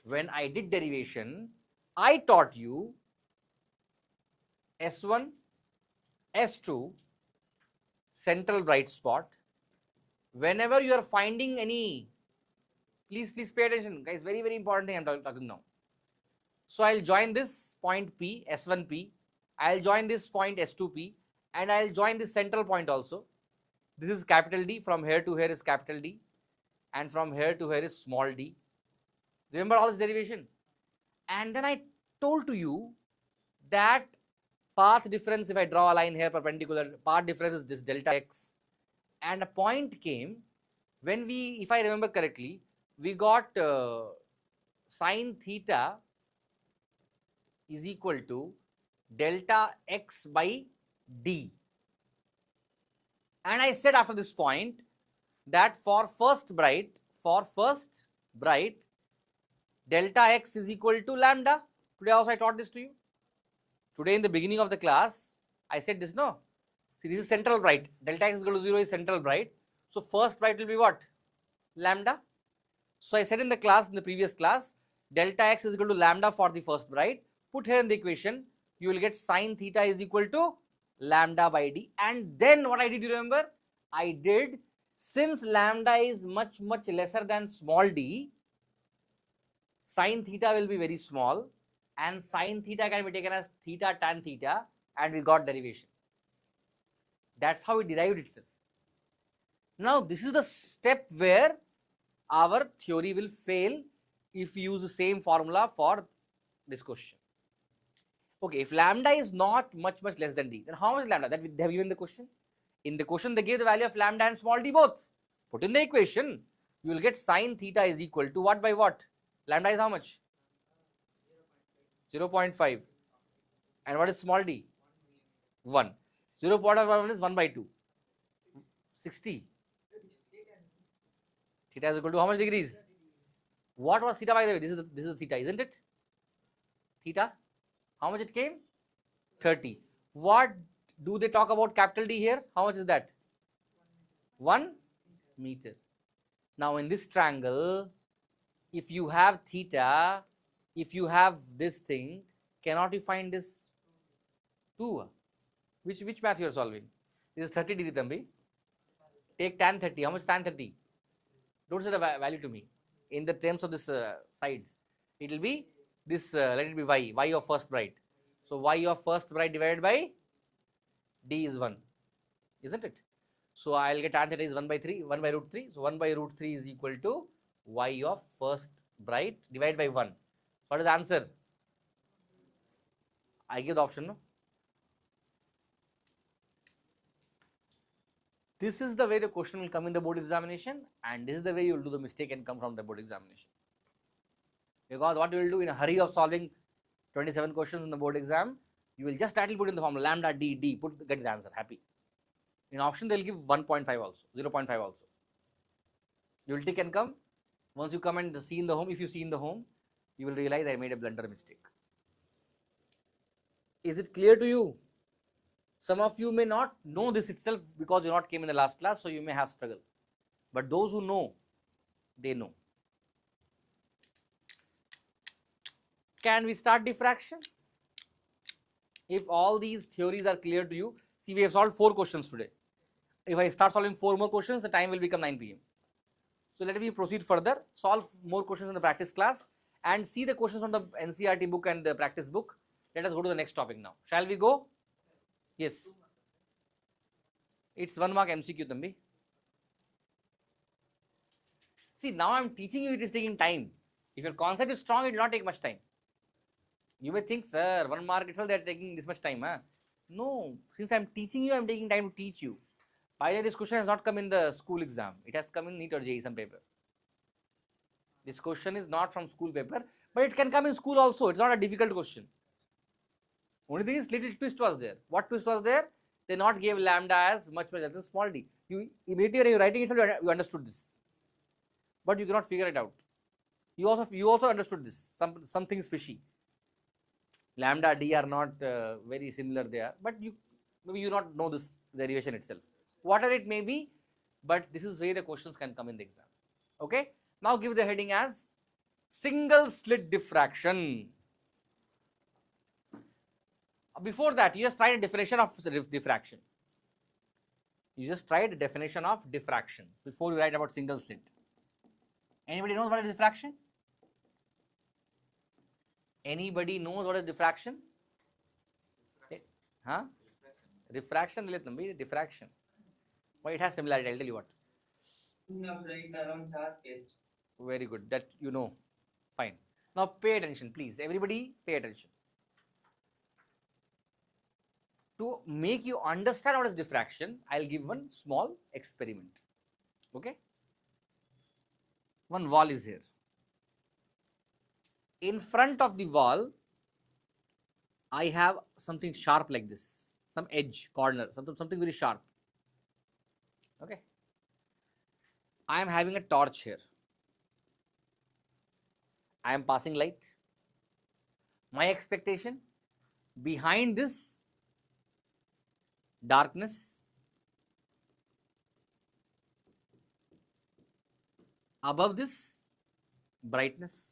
When I did derivation, I taught you S1, S2, central bright spot. Whenever you are finding any, please pay attention, guys, very important thing I'm talking now. So I'll join this point P, S1P, I'll join this point S2P, and I'll join this central point also. This is capital D, from here to here is capital D, and from here to here is small d. Remember all this derivation? And then I told to you that path difference, if I draw a line here perpendicular, path difference is this delta x, and a point came when we, if I remember correctly, we got sine theta is equal to delta x by d. And I said after this point that for first bright, delta x is equal to lambda. Today also I taught this to you. Today in the beginning of the class, I said this, no? See, this is central bright. Delta x is equal to 0 is central bright. So first bright will be what? Lambda. So I said in the class, in the previous class, delta x is equal to lambda for the first bright. Put here in the equation, you will get sine theta is equal to lambda by d. And then what I did, you remember? I did, since lambda is much lesser than small d, sine theta will be very small, and sine theta can be taken as theta tan theta, and we got derivation. That's how it derived itself. Now this is the step where our theory will fail if we use the same formula for this question. Okay, if lambda is not much less than d, then how much lambda? That they have given the question. In the question, they gave the value of lambda and small d both. Put in the equation, you will get sine theta is equal to what by what? Lambda is how much? 0.5. And what is small d? 1. 0.1 is 1 by 2. 60. Theta is equal to how much degrees? What was theta by the way? This is the theta, isn't it? Theta. How much it came? 30. What do they talk about capital D here? How much is that? 1 meter. Now in this triangle, if you have theta, if you have this thing, cannot you find this? 2. Which math you are solving? This is 30 degree, Thambi. Take tan 30. How much tan 30? Don't say the value to me. In the terms of this sides, it will be this, let it be y of first bright. So y of first bright divided by d is 1, isn't it? So I'll get tan theta is 1 by 3, 1 by root 3. So 1 by root 3 is equal to y of first bright divided by 1. So what is the answer? I give the option, no? This is the way the question will come in the board examination, and this is the way you will do the mistake and come from the board examination. Because what you will do in a hurry of solving 27 questions in the board exam, you will just directly put in the formula lambda d d, get the answer, happy. In option they will give 1.5 also, 0.5 also. You will tick and come. Once you come and see in the home, if you see in the home, you will realize I made a blunder mistake. Is it clear to you? Some of you may not know this itself because you not came in the last class, so you may have struggle. But those who know, they know. Can we start diffraction? If all these theories are clear to you, see, we have solved 4 questions today. If I start solving 4 more questions, the time will become 9 p.m. So let me proceed further, solve more questions in the practice class and see the questions from the NCERT book and the practice book. Let us go to the next topic now. Shall we go? Yes. It's 1 mark MCQ, Thambi. See, now I am teaching you, it is taking time. If your concept is strong, it will not take much time. You may think, sir, 1 mark itself they are taking this much time. Huh? No, since I am teaching you, I am taking time to teach you. By the way, this question has not come in the school exam. It has come in NEET or JEE some paper. This question is not from school paper, but it can come in school also. It's not a difficult question. Only thing is little twist was there. What twist was there? They not gave lambda as much as a small d. You immediately when you writing itself, you understood this, but you cannot figure it out. You also understood this. Something is fishy. Lambda d are not very similar there, but maybe you not know this derivation itself. Whatever it may be, but this is where the questions can come in the exam. Okay. Now give the heading as single slit diffraction. Before that, you just try a definition of diffraction. You just try a definition of diffraction before you write about single slit. Anybody knows what is diffraction? Anybody knows what is diffraction? Huh? Refraction, diffraction. Well, it has similarity. I'll tell you what. Very good. That you know. Fine. Now pay attention, please. Everybody, pay attention. To make you understand what is diffraction, I'll give one small experiment. Okay. One wall is here. In front of the wall, I have something sharp like this, some edge, corner, something very sharp. Okay. I am having a torch here. I am passing light. My expectation, behind this darkness, above this brightness.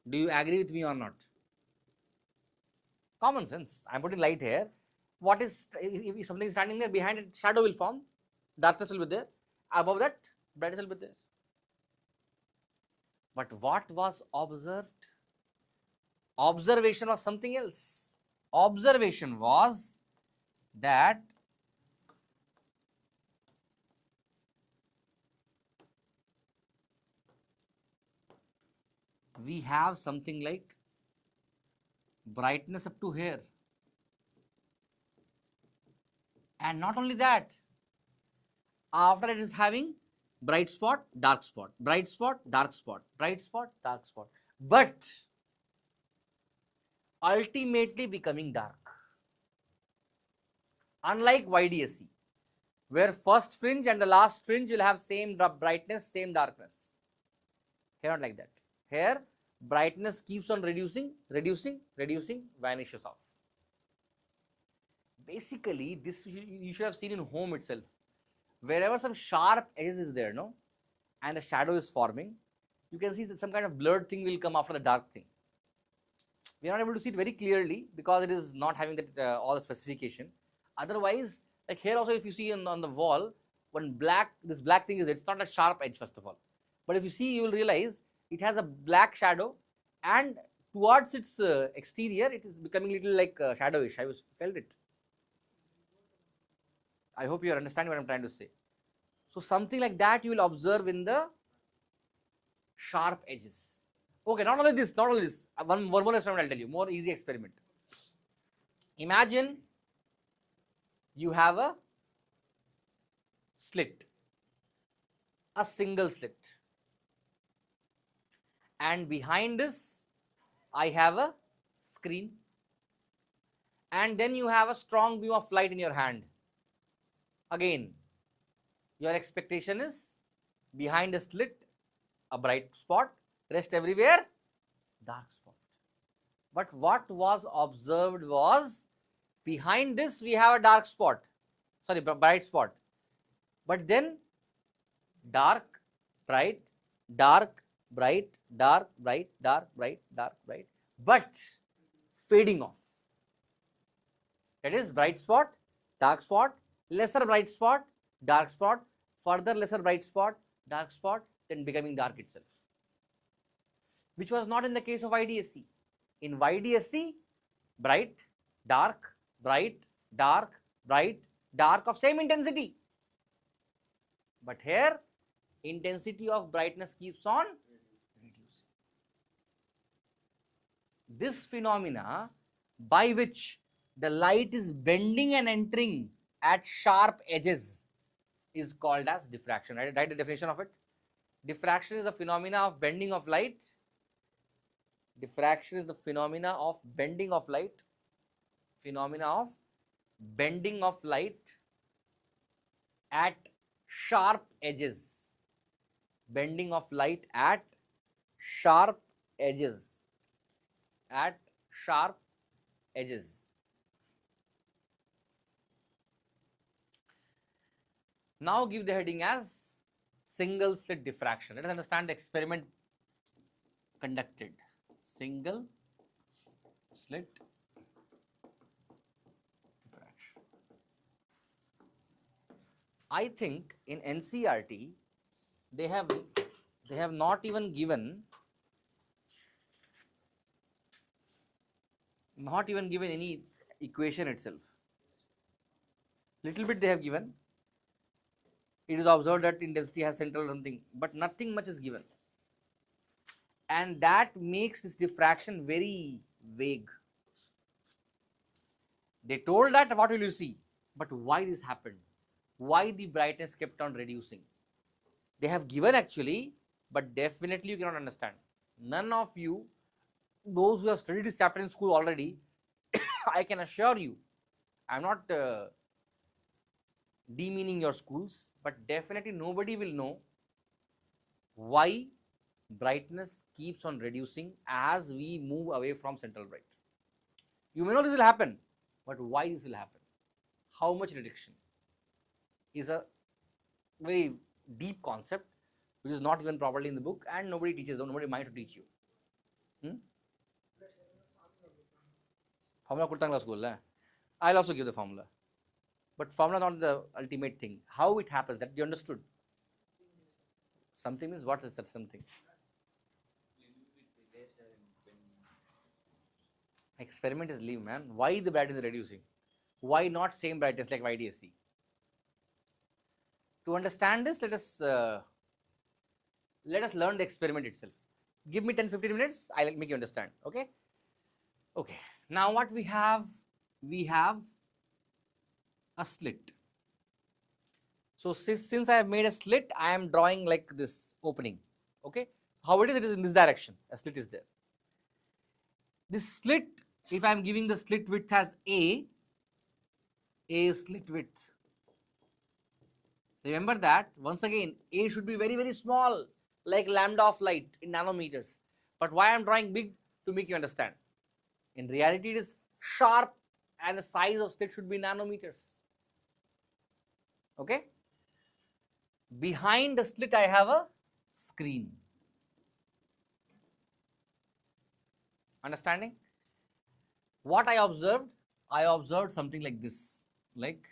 Do you agree with me or not? Common sense. I am putting light here. What is, if something is standing there, behind it shadow will form, darkness will be there, above that brightness will be there. But what was observed? Observation was something else. Observation was that we have something like brightness up to here. And not only that, after it is having bright spot, dark spot, bright spot, dark spot, bright spot, dark spot, but ultimately becoming dark. Unlike YDSE, where first fringe and the last fringe will have same brightness, same darkness. Here not like that. Here brightness keeps on reducing, vanishes off. Basically, this you should have seen in home itself. Wherever some sharp edges is there, no, and the shadow is forming, you can see that some kind of blurred thing will come after the dark thing. We are not able to see it very clearly because it is not having that all the specification. Otherwise, like here also, if you see on the wall, this black thing is, it's not a sharp edge first of all. But if you see, you will realize it has a black shadow, and towards its exterior, it is becoming little like shadowish. I felt it. I hope you are understanding what I am trying to say. So something like that you will observe in the sharp edges. Okay, not only this. One more experiment I'll tell you, more easy experiment. Imagine you have a slit, a single slit, and behind this I have a screen, and then you have a strong beam of light in your hand. Again, your expectation is behind the slit a bright spot, rest everywhere dark spot. But what was observed was, behind this we have a dark spot, sorry, bright spot, but then dark, bright, dark, bright, dark, bright, dark, bright, dark, bright, but fading off. That is bright spot, dark spot, lesser bright spot, dark spot, further lesser bright spot, dark spot, then becoming dark itself, which was not in the case of IDSC. In YDSC, bright, dark, bright, dark, bright, dark of same intensity. But here, intensity of brightness keeps on reducing. This phenomena by which the light is bending and entering at sharp edges is called as diffraction. Write the definition of it. Diffraction is the phenomena of bending of light. Diffraction is the phenomena of bending of light. Phenomena of bending of light at sharp edges. Bending of light at sharp edges. At sharp edges. Now give the heading as single slit diffraction. Let us understand the experiment conducted. Single slit diffraction. I think in NCERT they have not even given any equation itself. Little bit they have given. It is observed that intensity has central something, but nothing much is given. And that makes this diffraction very vague. They told that what will you see, but why this happened? Why the brightness kept on reducing? They have given actually, but definitely you cannot understand. None of you, those who have studied this chapter in school already, I can assure you, I am not demeaning your schools, but definitely nobody will know why brightness keeps on reducing as we move away from central bright. You may know this will happen, but why this will happen? How much reduction is a very deep concept which is not even properly in the book, and nobody teaches, nobody mind to teach you. Formula kudtangla school. I'll also give the formula. But formula not the ultimate thing. How it happens, that you understood. Something means what is that something? Experiment is leave, man. Why the brightness is reducing? Why not same brightness like YDSC? To understand this, let us learn the experiment itself. Give me 10-15 minutes, I'll make you understand. Okay? Okay. Now what we have? We have a slit. So since I have made a slit, I am drawing like this opening. Okay? How it is in this direction. A slit is there. This slit, if I am giving the slit width as A is slit width. Remember that once again, A should be very, very small, like lambda of light in nanometers. But why I am drawing big? To make you understand. In reality, it is sharp and the size of slit should be nanometers. Okay? Behind the slit, I have a screen. Understanding? What I observed something like this. Like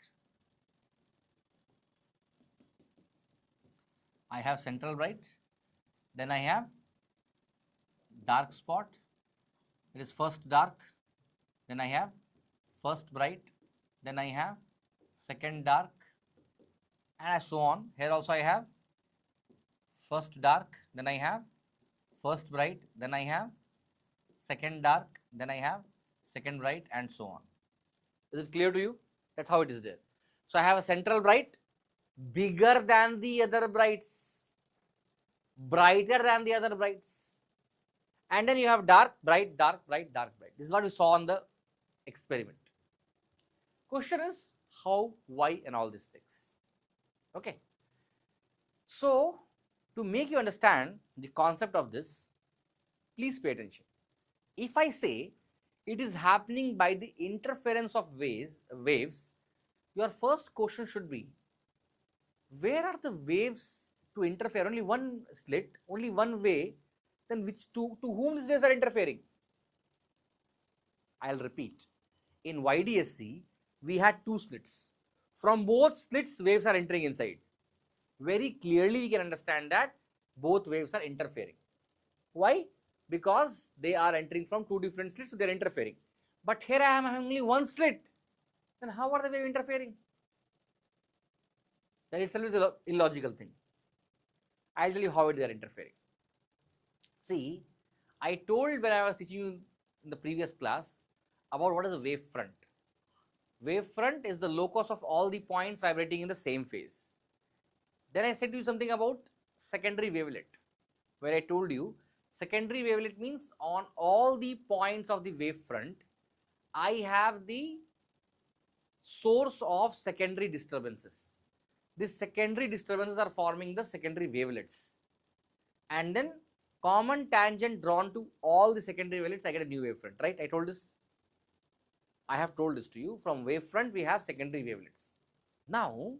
I have central bright, then I have dark spot. It is first dark, then I have first bright, then I have second dark, and so on. Here also I have first dark, then I have first bright, then I have second dark, then I have second bright, and so on. Is it clear to you? That's how it is there. So I have a central bright, bigger than the other brights, brighter than the other brights, and then you have dark, bright, dark, bright, dark, bright. This is what we saw on the experiment. Question is how, why, and all these things. Okay. So, to make you understand the concept of this, please pay attention. If I say it is happening by the interference of waves, your first question should be, where are the waves to interfere? Only one slit, only one way, then which to whom these waves are interfering? I'll repeat. In YDSC, we had two slits. From both slits, waves are entering inside. Very clearly, we can understand that both waves are interfering. Why? Because they are entering from two different slits, so they are interfering. But here I am having only one slit. Then how are the waves interfering? That itself is an illogical thing. I'll tell you how they are interfering. See, I told when I was teaching you in the previous class about what is a wave front. Wave front is the locus of all the points vibrating in the same phase. Then I said to you something about secondary wavelet, where I told you secondary wavelet means on all the points of the wave front, I have the source of secondary disturbances. These secondary disturbances are forming the secondary wavelets. And then common tangent drawn to all the secondary wavelets, I get a new wavefront, right? I told this. I have told this to you. From wavefront, we have secondary wavelets. Now,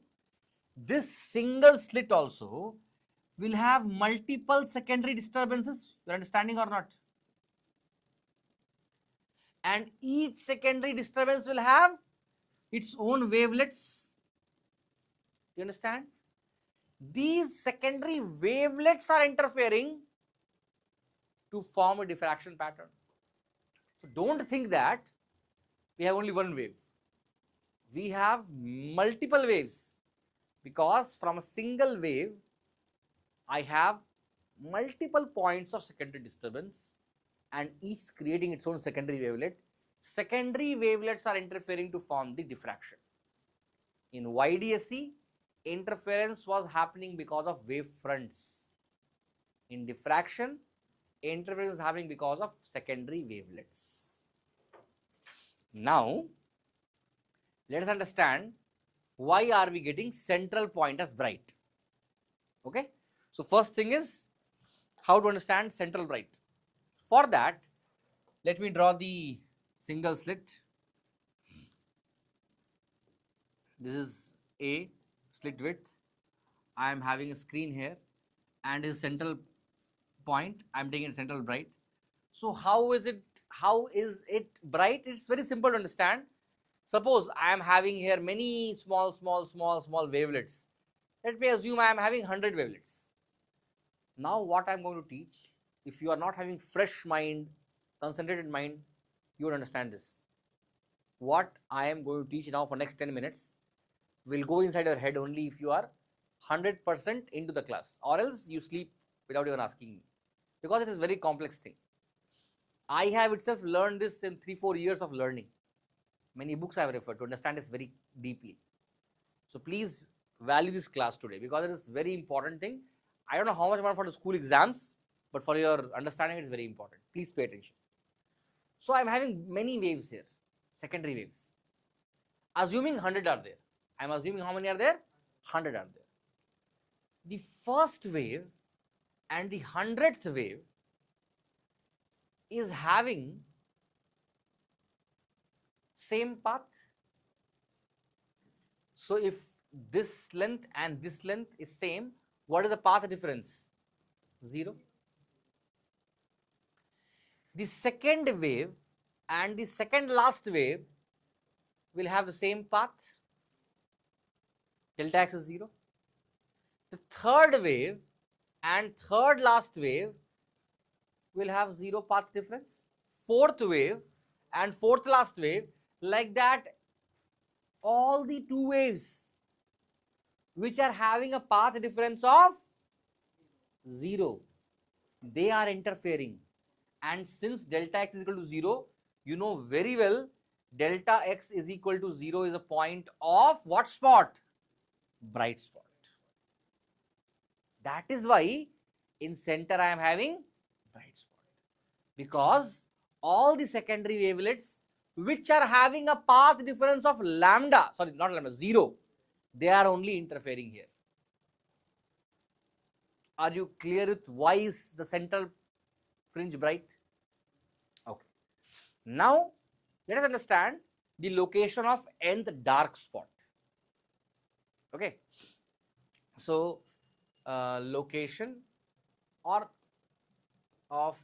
this single slit also will have multiple secondary disturbances. You are understanding or not? And each secondary disturbance will have its own wavelets. You understand? These secondary wavelets are interfering to form a diffraction pattern. So don't think that we have only one wave. We have multiple waves, because from a single wave, I have multiple points of secondary disturbance and each creating its own secondary wavelet. Secondary wavelets are interfering to form the diffraction. In YDSC, interference was happening because of wave fronts. In diffraction, interference is happening because of secondary wavelets. Now, let us understand why are we getting central point as bright. Okay. So, first thing is how to understand central bright. For that, let me draw the single slit. This is A slit width. I am having a screen here and his central point, I am taking it central bright. So how is it bright? It's very simple to understand. Suppose I am having here many small wavelets. Let me assume I am having 100 wavelets. Now what I am going to teach, if you are not having fresh mind, concentrated mind, you will understand this. What I am going to teach now for next 10 minutes will go inside your head only if you are 100% into the class, or else you sleep without even asking me, because it is a very complex thing. I have itself learned this in 3-4 years of learning. Many books I have referred to understand this very deeply. So please value this class today, because it is very important thing. I don't know how much more for the school exams, but for your understanding it is very important. Please pay attention. So I am having many waves here, secondary waves. Assuming 100 are there. I am assuming how many are there? 100 are there. The first wave and the 100th wave is having same path. So if this length and this length is same, what is the path difference? 0. The second wave and the second last wave will have the same path. Delta x is 0. The third wave and third last wave will have 0 path difference. Fourth wave and fourth last wave, like that, all the 2 waves which are having a path difference of 0, they are interfering. And since delta x is equal to 0, you know very well delta x is equal to 0 is a point of what spot? Bright spot. That is why in center I am having bright spot, because all the secondary wavelets which are having a path difference of lambda, sorry, not lambda, 0, they are only interfering here. Are you clear with why is the central fringe bright? Okay. Now let us understand the location of nth dark spot. Okay. So location or of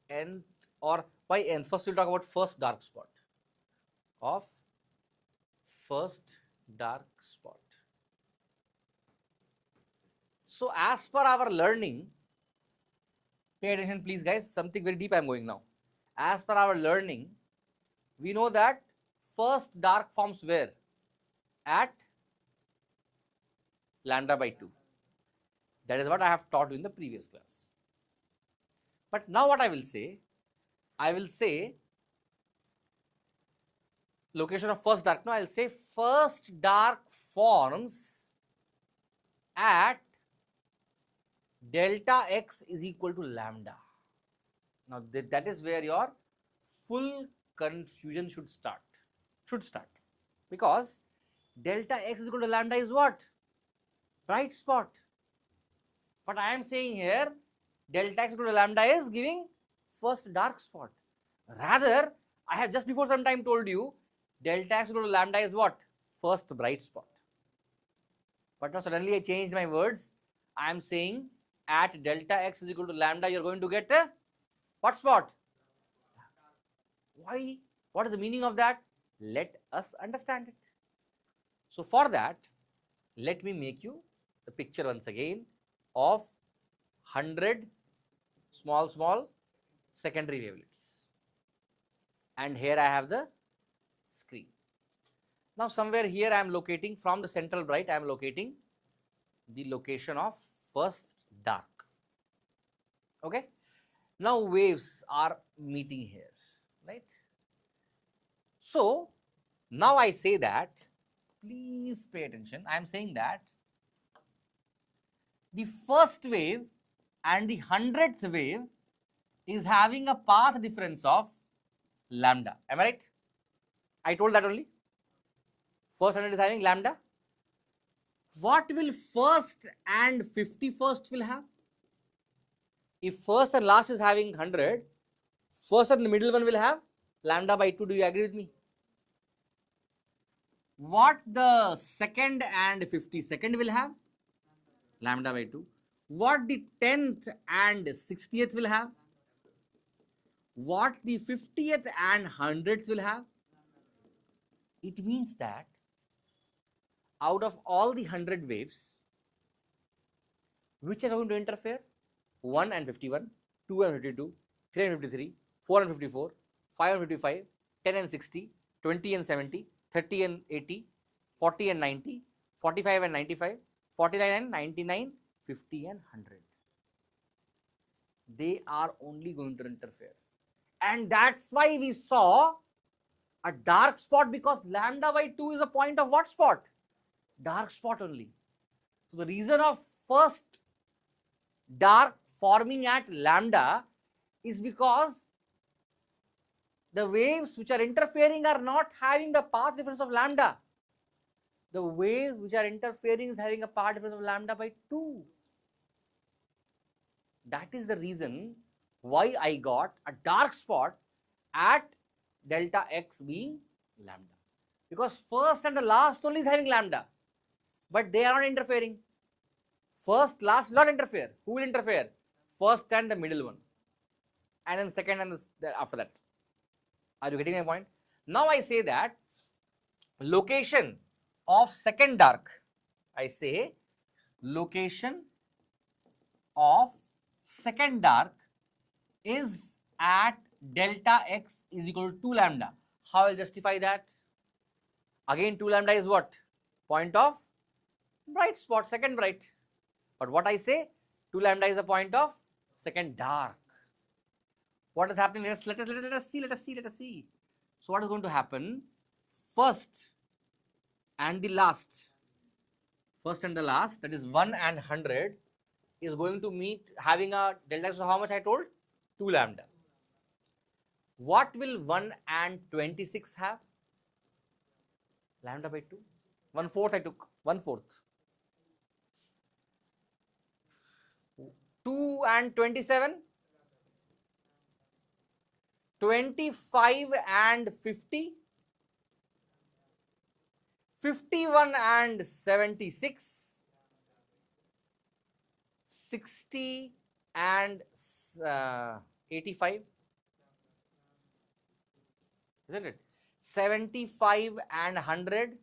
nth, or why nth? First we'll talk about first dark spot. Of first dark spot. So as per our learning, pay attention please guys, something very deep I am going now. As per our learning, we know that first dark forms where? At lambda by 2. That is what I have taught you in the previous class. But now what I will say location of first dark. Now I will say first dark forms at delta x is equal to lambda. Now that is where your full confusion should start. Because delta x is equal to lambda is what? Bright spot. But I am saying here delta x equal to lambda is giving first dark spot. Rather, I have just before some time told you delta x equal to lambda is what? First bright spot. But now suddenly I changed my words. I am saying at delta x is equal to lambda, you are going to get a what spot? Why? What is the meaning of that? Let us understand it. So for that, let me make you the picture once again of 100 small secondary wavelets. And here I have the screen. Now somewhere here I am locating from the central bright, I am locating the location of first dark. Okay. Now waves are meeting here, right? So now I say that, please pay attention, I am saying that the first wave and the 100th wave is having a path difference of lambda. Am I right? I told that only. First 100 is having lambda. What will first and 51st will have? If first and last is having 100, first and the middle one will have lambda by 2. Do you agree with me? What the second and 52nd will have? Lambda by 2. What the 10th and 60th will have? What the 50th and 100th will have? It means that out of all the 100 waves, which are going to interfere? 1 and 51, 2 and 52, 3 and 53, 4 and 54, 5 and 55, 10 and 60, 20 and 70, 30 and 80, 40 and 90, 45 and 95, 49 and 99, 50 and 100. They are only going to interfere. And that's why we saw a dark spot, because lambda by 2 is a point of what spot? Dark spot only. So the reason of first dark forming at lambda is because the waves which are interfering are not having the path difference of lambda. The waves which are interfering is having a path difference of lambda by 2. That is the reason why I got a dark spot at delta x being lambda. Because first and the last only is having lambda, but they are not interfering. First, last will not interfere. Who will interfere? First and the middle one, and then second and after that. Are you getting my point? Now I say that location of second dark, I say location of second dark is at delta x is equal to 2 lambda. How I will justify that? Again 2 lambda is what? Point of bright spot, second bright. But what I say? 2 lambda is a point of second dark. What is happening? Let us see. So what is going to happen? First and the last, that is 1 and 100, is going to meet having a delta x of how much I told? 2 lambda. What will 1 and 26 have? Lambda by 2. 1/4 I took. 1/4. 2 and 27. 25 and 50. 51 and 76. 60 and 85. Isn't it? 75 and 100.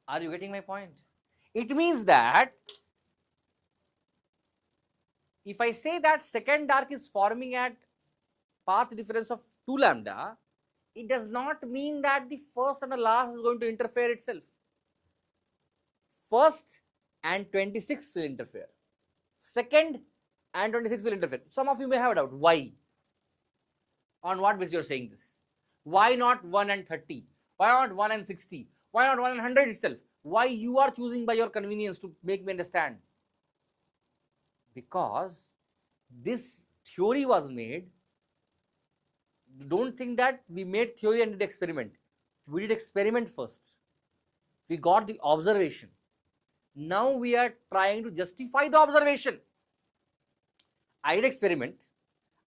Are you getting my point? It means that if I say that second dark is forming at path difference of 2 lambda, it does not mean that the first and the last is going to interfere itself. First and 26 will interfere. Second and 26 will interfere. Some of you may have a doubt. Why? On what basis you are saying this? Why not 1 and 30? Why not 1 and 60? Why not 1 and 100 itself? Why you are choosing by your convenience to make me understand? Because this theory was made. Don't think that we made theory and did experiment. We did experiment first. We got the observation. Now we are trying to justify the observation. I did experiment.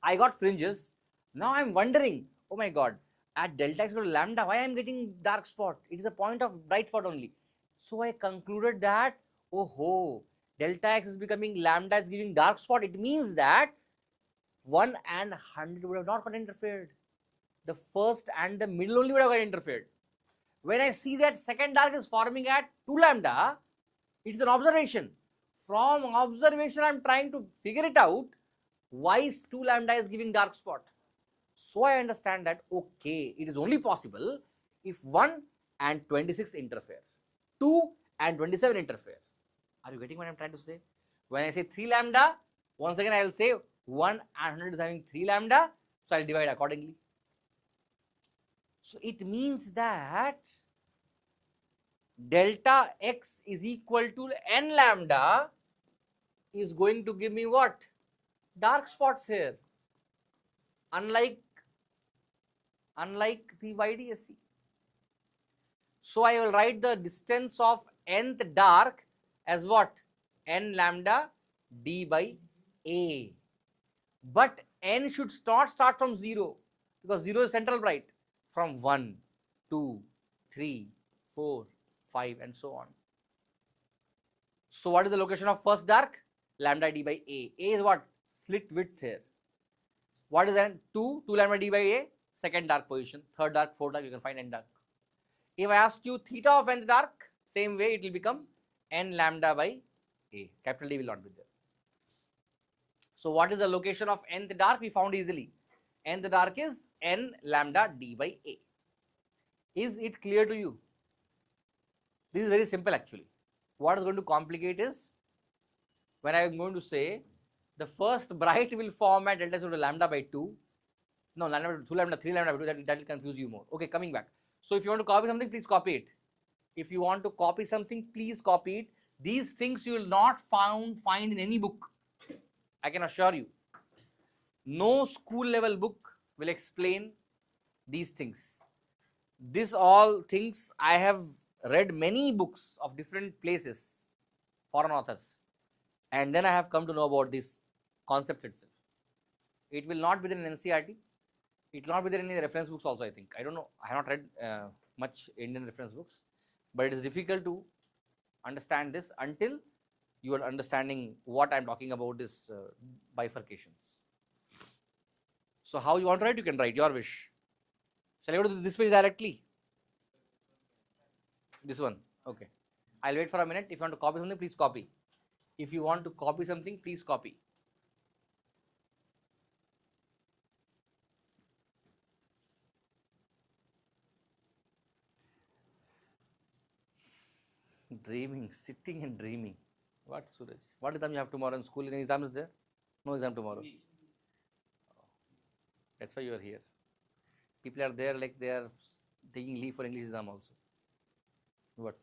I got fringes. Now I am wondering, oh my god, at delta x equal to lambda, why I am getting dark spot? It is a point of bright spot only. So I concluded that, oh ho, delta x is becoming lambda is giving dark spot. It means that 1 and 100 would have not got interfered. The first and the middle only would have got interfered. When I see that second dark is forming at 2 lambda, it's an observation. From observation, I am trying to figure it out why 2 lambda is giving dark spot. So I understand that, okay, it is only possible if 1 and 26 interferes. 2 and 27 interfere. Are you getting what I am trying to say? When I say 3 lambda, once again I will say 1 and 100 is having 3 lambda, so I will divide accordingly. So it means that delta x is equal to n lambda is going to give me what? Dark spots here. Unlike the YDSC. So I will write the distance of nth dark as what? N lambda d by A. But n should not start from 0 because 0 is central bright. From 1, 2, 3, 4, 5 and so on. So what is the location of first dark? Lambda d by A. A is what? Slit width here. What is then? 2 lambda d by A, second dark position. Third dark, fourth dark, you can find n dark. If I ask you theta of nth dark, same way it will become n lambda by A. Capital D will not be there. So what is the location of nth dark? We found easily. Nth dark is n lambda d by A. Is it clear to you? This is very simple actually. What is going to complicate is when I am going to say the first bright will form at delta equal to lambda by 2. No, lambda by 2 lambda, 3 lambda by 2, that will confuse you more. Okay, coming back. So if you want to copy something, please copy it. If you want to copy something, please copy it. These things you will not find in any book. I can assure you. No school level book will explain these things. This all things I have read many books of different places, foreign authors, and then I have come to know about this concept itself. It will not be there in NCERT. It will not be there in any reference books also, I think. I don't know. I have not read much Indian reference books, but it is difficult to understand this until you are understanding what I am talking about, this bifurcations. So how you want to write, you can write, your wish. Shall I go to this page directly? This one, okay. I'll wait for a minute. If you want to copy something, please copy. If you want to copy something, please copy. Dreaming, sitting and dreaming. What, Suraj? What exam you have tomorrow in school? Any exam is there? No exam tomorrow. That's why you are here. People are there like they are taking leave for English exam also. What?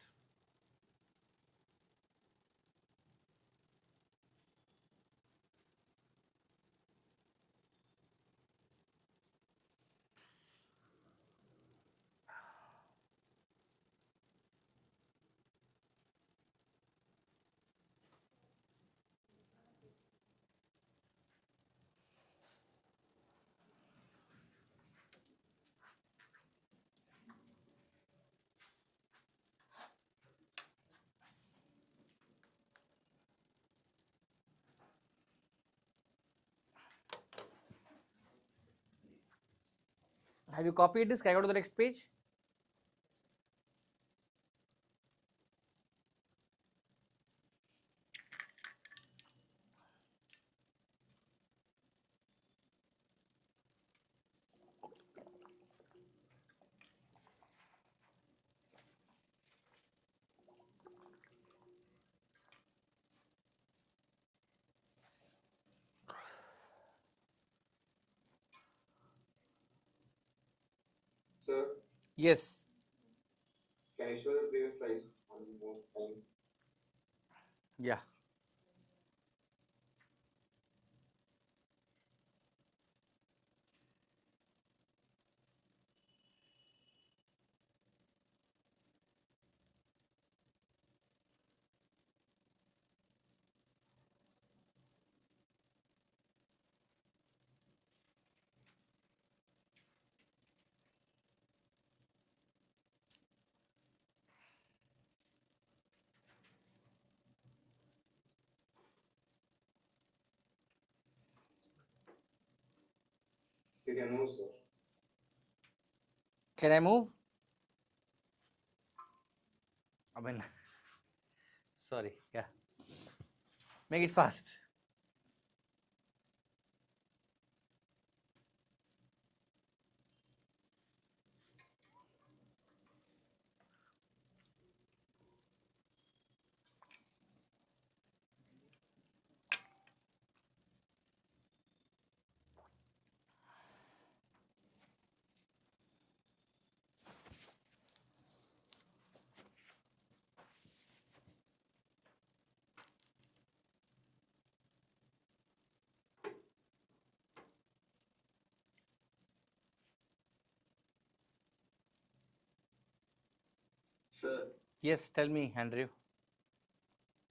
Have you copied this? Can I go to the next page? Sir, Yes. can you show the previous slide one more time? Yeah. You can move, sir. Can I move? I mean, sorry. Yeah. Make it fast. Sir, Yes, tell me, Andrew.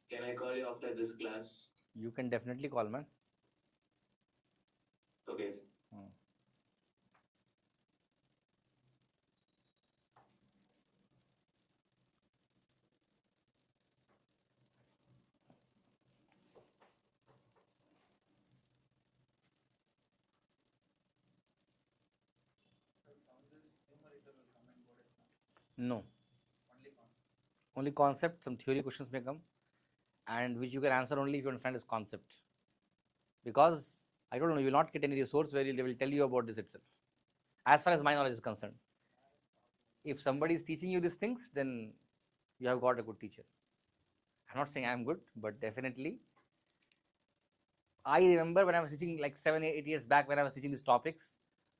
can I call you after this class? You can definitely call, man. Okay. On this numerical will come in board exam. No. Only concept. Only concept, some theory questions may come, and which you can answer only if you understand this concept. Because I don't know, you will not get any resource where they will tell you about this itself. As far as my knowledge is concerned. If somebody is teaching you these things, then you have got a good teacher. I'm not saying I'm good, but definitely I remember when I was teaching like 7, 8 years back when I was teaching these topics,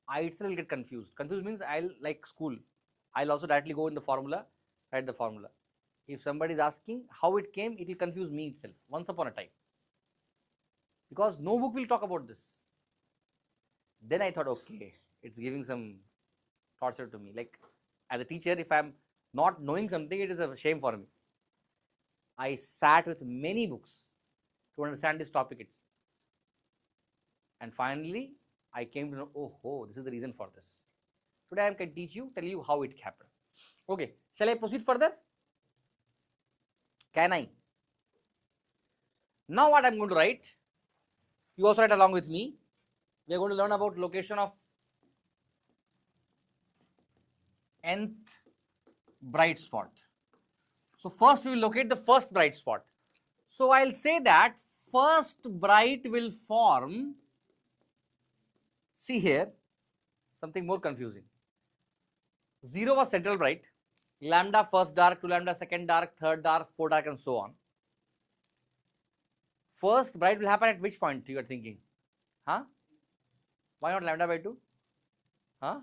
I itself will get confused. Confused means I'll like school. I'll also directly go in the formula, write the formula. If somebody is asking how it came, it will confuse me itself once upon a time. Because no book will talk about this. Then I thought, okay, it's giving some torture to me. Like as a teacher, if I'm not knowing something, it is a shame for me. I sat with many books to understand this topic itself. And finally, I came to know, oh, this is the reason for this. Today I can teach you, tell you how it happened. Okay, shall I proceed further? Can I? Now what I'm going to write, you also write along with me. We are going to learn about location of nth bright spot. So first we will locate the first bright spot. So I'll say that first bright will form, see here, something more confusing. 0 was central bright, lambda first dark, 2 lambda second dark, third dark, 4 dark and so on. First bright will happen at which point you are thinking? Huh? Why not lambda by 2? Huh?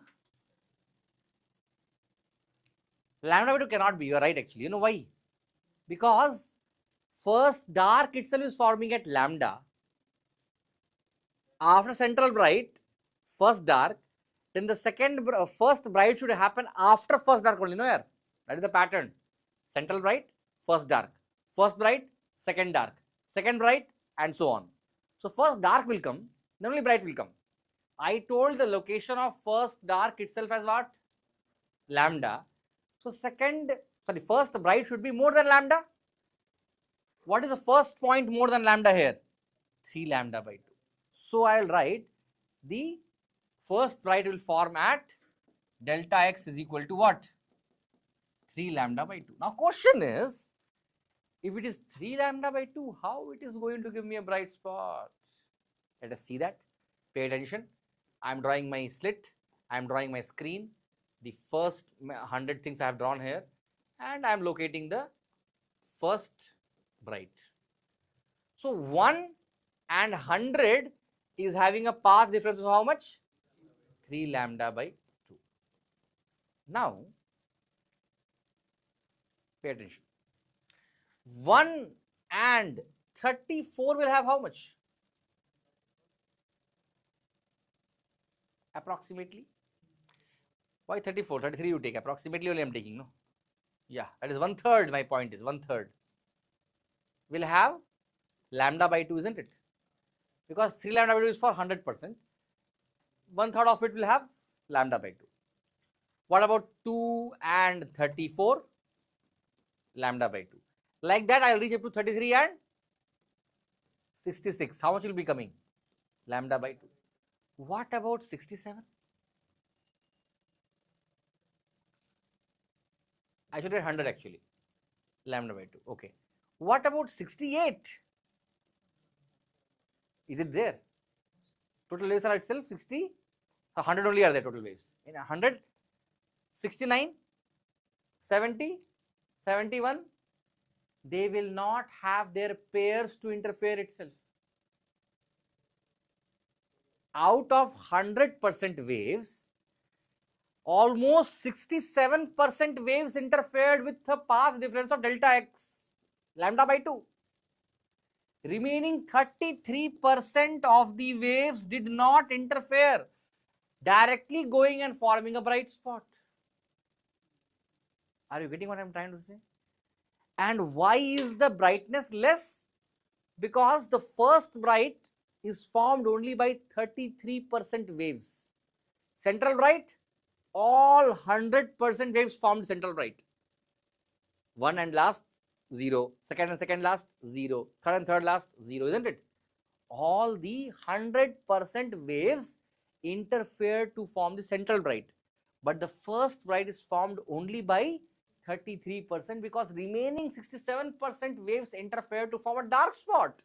Lambda by 2 cannot be, you are right actually. You know why? Because first dark itself is forming at lambda. After central bright, first dark, then the first bright should happen after first dark only, no yaar? That is the pattern. Central bright, first dark. First bright, second dark. Second bright and so on. So first dark will come, then only bright will come. I told the location of first dark itself as what? Lambda. So first bright should be more than lambda. What is the first point more than lambda here? 3 lambda by 2. So I will write the first bright will form at delta x is equal to what? 3 lambda by 2. Now question is, if it is 3 lambda by 2, how it is going to give me a bright spot? Let us see that. Pay attention. I am drawing my slit. I am drawing my screen. The first 100 things I have drawn here, and I am locating the first bright. So 1 and 100 is having a path difference of how much? 3 lambda by 2. Now, pay attention. 1 and 34 will have how much? Approximately. Why 34? 33 you take. Approximately only I am taking, no? Yeah, that is 1/3. My point is 1/3. Will have lambda by 2, isn't it? Because 3 lambda by 2 is for 100%. 1/3 of it will have lambda by 2. What about 2 and 34? Lambda by 2. Like that, I will reach up to 33 and 66. How much will be coming? Lambda by 2. What about 67? I should write 100 actually. Lambda by 2. Okay. What about 68? Is it there? Total waves are itself 60. 100 only are there total waves. In 100, 69, 70, 71, they will not have their pairs to interfere itself. Out of 100% waves, almost 67% waves interfered with the path difference of delta x, lambda by 2. Remaining 33% of the waves did not interfere, directly going and forming a bright spot. Are you getting what I am trying to say? And why is the brightness less? Because the first bright is formed only by 33% waves. Central bright, all 100% waves formed central bright. 1 and last, 0. Second and second last, 0. Third and third last, 0, isn't it? All the 100% waves interfere to form the central bright. But the first bright is formed only by 33% because remaining 67% waves interfere to form a dark spot.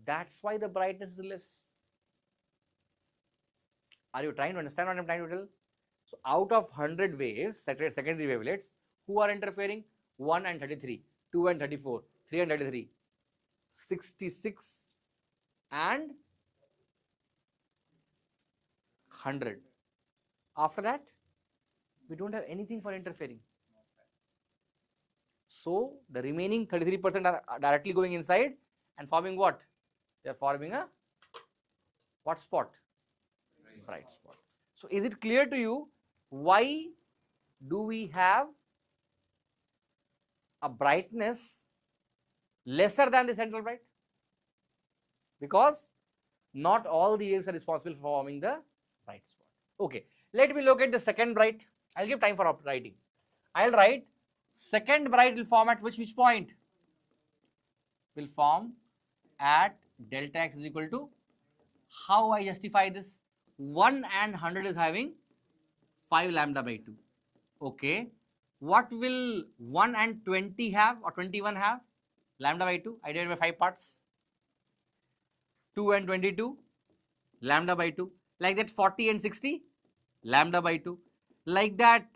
That's why the brightness is less. Are you trying to understand what I'm trying to tell? So out of 100 waves, secondary wavelets, who are interfering? 1 and 33, 2 and 34, 3 and 33, 66 and 100. After that, we don't have anything for interfering. So the remaining 33% are directly going inside and forming what? They are forming a what spot? Bright spot. So is it clear to you why do we have a brightness lesser than the central bright? Because not all the waves are responsible for forming the bright spot. Okay, let me look at the second bright. I'll give time for writing. I'll write second bright will form at which point? Will form at delta x is equal to, how I justify this? 1 and 100 is having 5 lambda by 2. Okay. What will 1 and 20 have or 21 have? Lambda by 2. I divided by 5 parts. 2 and 22, lambda by 2. Like that 40 and 60, lambda by 2. Like that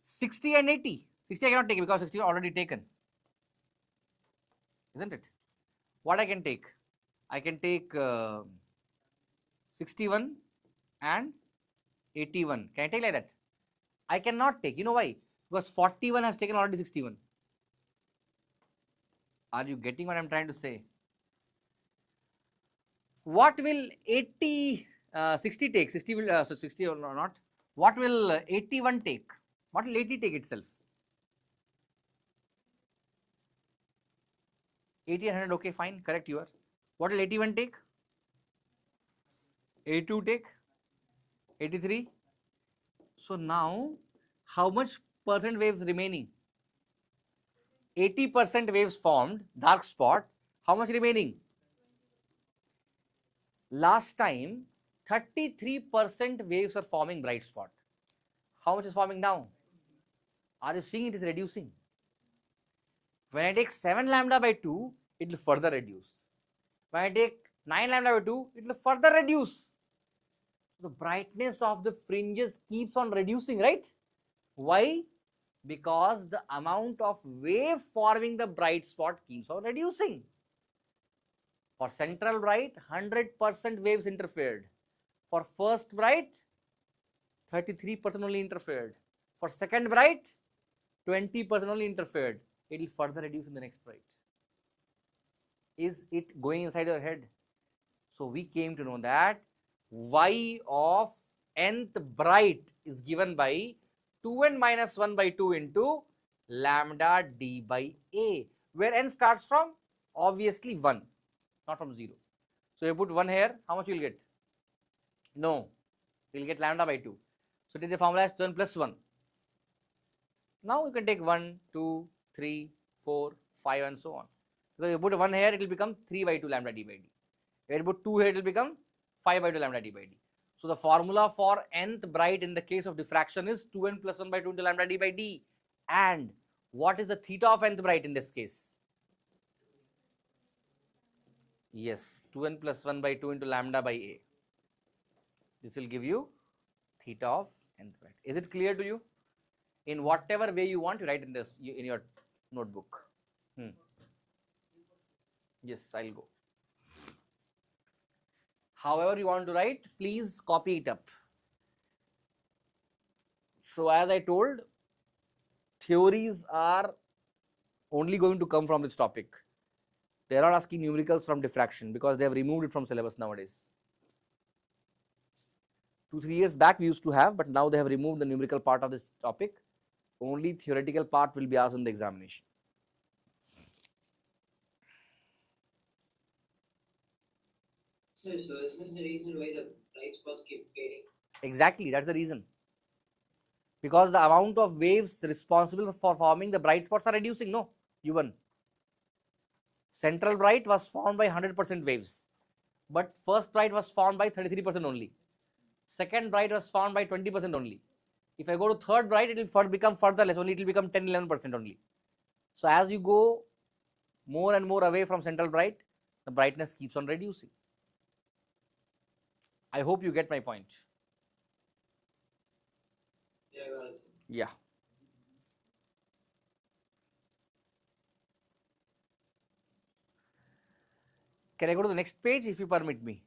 60 and 80. 60 I cannot take because 60 is already taken. Isn't it? What I can take? I can take 61 and 81. Can I take like that? I cannot take. You know why? Because 41 has taken already 61. Are you getting what I am trying to say? What will 60 take? 60 will, so 60 or not. What will 81 take? What will 80 take itself? 80 and 100, okay, fine, correct you are. What will 81 take? 82 take? 83? So now, how much percent waves remaining? 80% waves formed, dark spot. How much remaining? Last time, 33% waves are forming bright spot. How much is forming now? Are you seeing it is reducing? When I take 7 lambda by 2, it will further reduce. When I take 9 lambda by 2, it will further reduce. The brightness of the fringes keeps on reducing, right? Why? Because the amount of wave forming the bright spot keeps on reducing. For central bright, 100% waves interfered. For first bright, 33% only interfered. For second bright, 20% only interfered. It will further reduce in the next bright. Is it going inside your head? So we came to know that y of nth bright is given by 2n minus 1 by 2 into lambda d by a, where n starts from obviously 1, not from 0. So you put 1 here, how much you will get? No, you will get lambda by 2. So it is the formula as 2n plus 1. Now you can take 1, 2, 3, 4, 5 and so on. Because you put 1 here, it will become 3 by 2 lambda d by d. If you put 2 here, it will become 5 by 2 lambda d by d. So the formula for nth bright in the case of diffraction is 2n plus 1 by 2 into lambda d by d. And what is the theta of nth bright in this case? Yes, 2n plus 1 by 2 into lambda by a. This will give you theta of nth bright. Is it clear to you? In whatever way you want to write in this in your notebook. Yes, I'll go. However you want to write, please copy it up. So as I told, theories are only going to come from this topic. They are not asking numericals from diffraction because they have removed it from syllabus nowadays. 2-3 years back we used to have, but now they have removed the numerical part of this topic. Only theoretical part will be asked in the examination. So is this the reason why the bright spots keep fading? Exactly, that's the reason. Because the amount of waves responsible for forming the bright spots are reducing. No, you won. Central bright was formed by 100% waves, but first bright was formed by 33% only. Second bright was formed by 20% only. If I go to third bright, it will become further less, only it will become 10-11% only. So as you go more and more away from central bright, the brightness keeps on reducing. I hope you get my point. Yeah, got it. Yeah. Can I go to the next page if you permit me?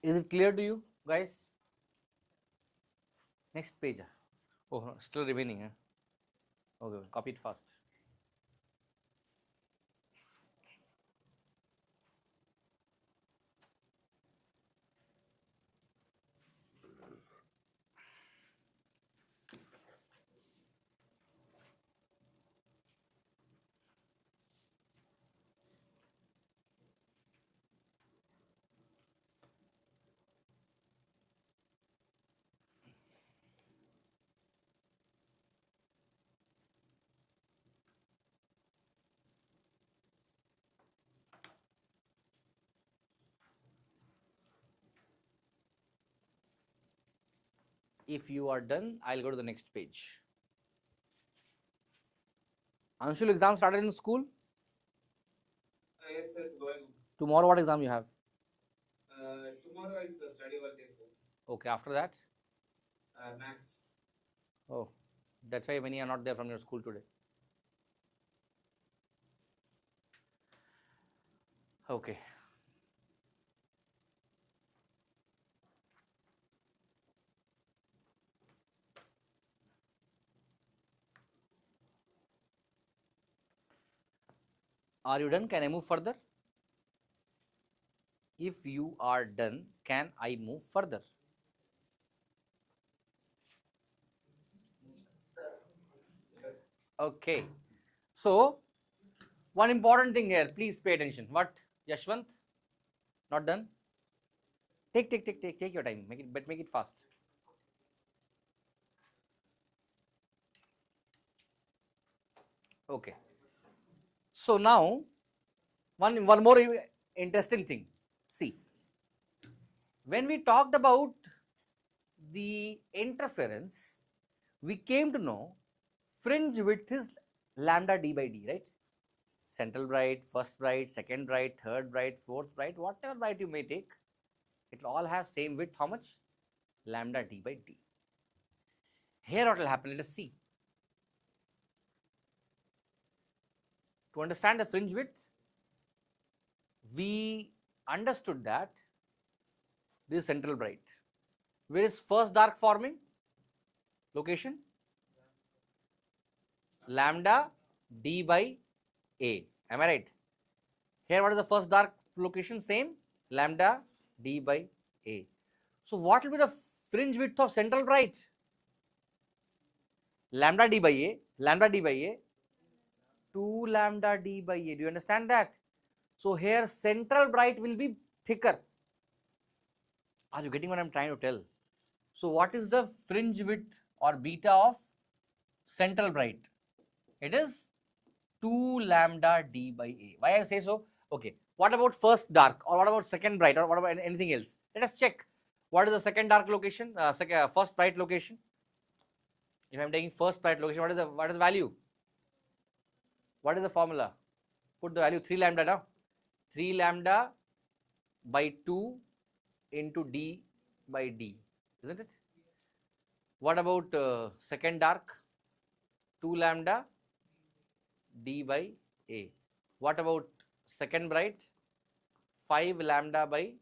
Is it clear to you guys? Next page. Oh, no, still remaining. Huh? Okay, copy it fast. If you are done, I'll go to the next page. Anshul, exam started in school? Yes, sir, it's going. Tomorrow what exam you have? Tomorrow it's a study one day, sir. Okay, after that? Max. Oh, that's why many are not there from your school today. Okay. Are you done? Can I move further? If you are done, can I move further? Okay. So, one important thing here, please pay attention. What, Yashwant? Not done? Take your time. Make it, but make it fast. Okay. So now, one more interesting thing. See, when we talked about the interference, we came to know fringe width is lambda d by d, right? Central bright, first bright, second bright, third bright, fourth bright, whatever bright you may take, it will all have same width. How much? Lambda d by d. Here what will happen? Let us see. To understand the fringe width, we understood that this is central bright. Where is first dark forming? Location? Lambda d by a. Am I right? Here what is the first dark location? Same. Lambda d by a. So what will be the fringe width of central bright? Lambda d by a. Lambda d by a. 2 lambda d by a. Do you understand that? So here central bright will be thicker. Are you getting what I am trying to tell? So what is the fringe width or beta of central bright? It is 2 lambda d by a. Why I say so? Okay. What about first dark, or what about second bright, or what about anything else? Let us check. What is the second dark location? First bright location. If I am taking first bright location, what is the value? What is the formula? Put the value 3 lambda now. 3 lambda by 2 into d by d, isn't it? What about second dark? 2 lambda d by a. What about second bright? 5 lambda by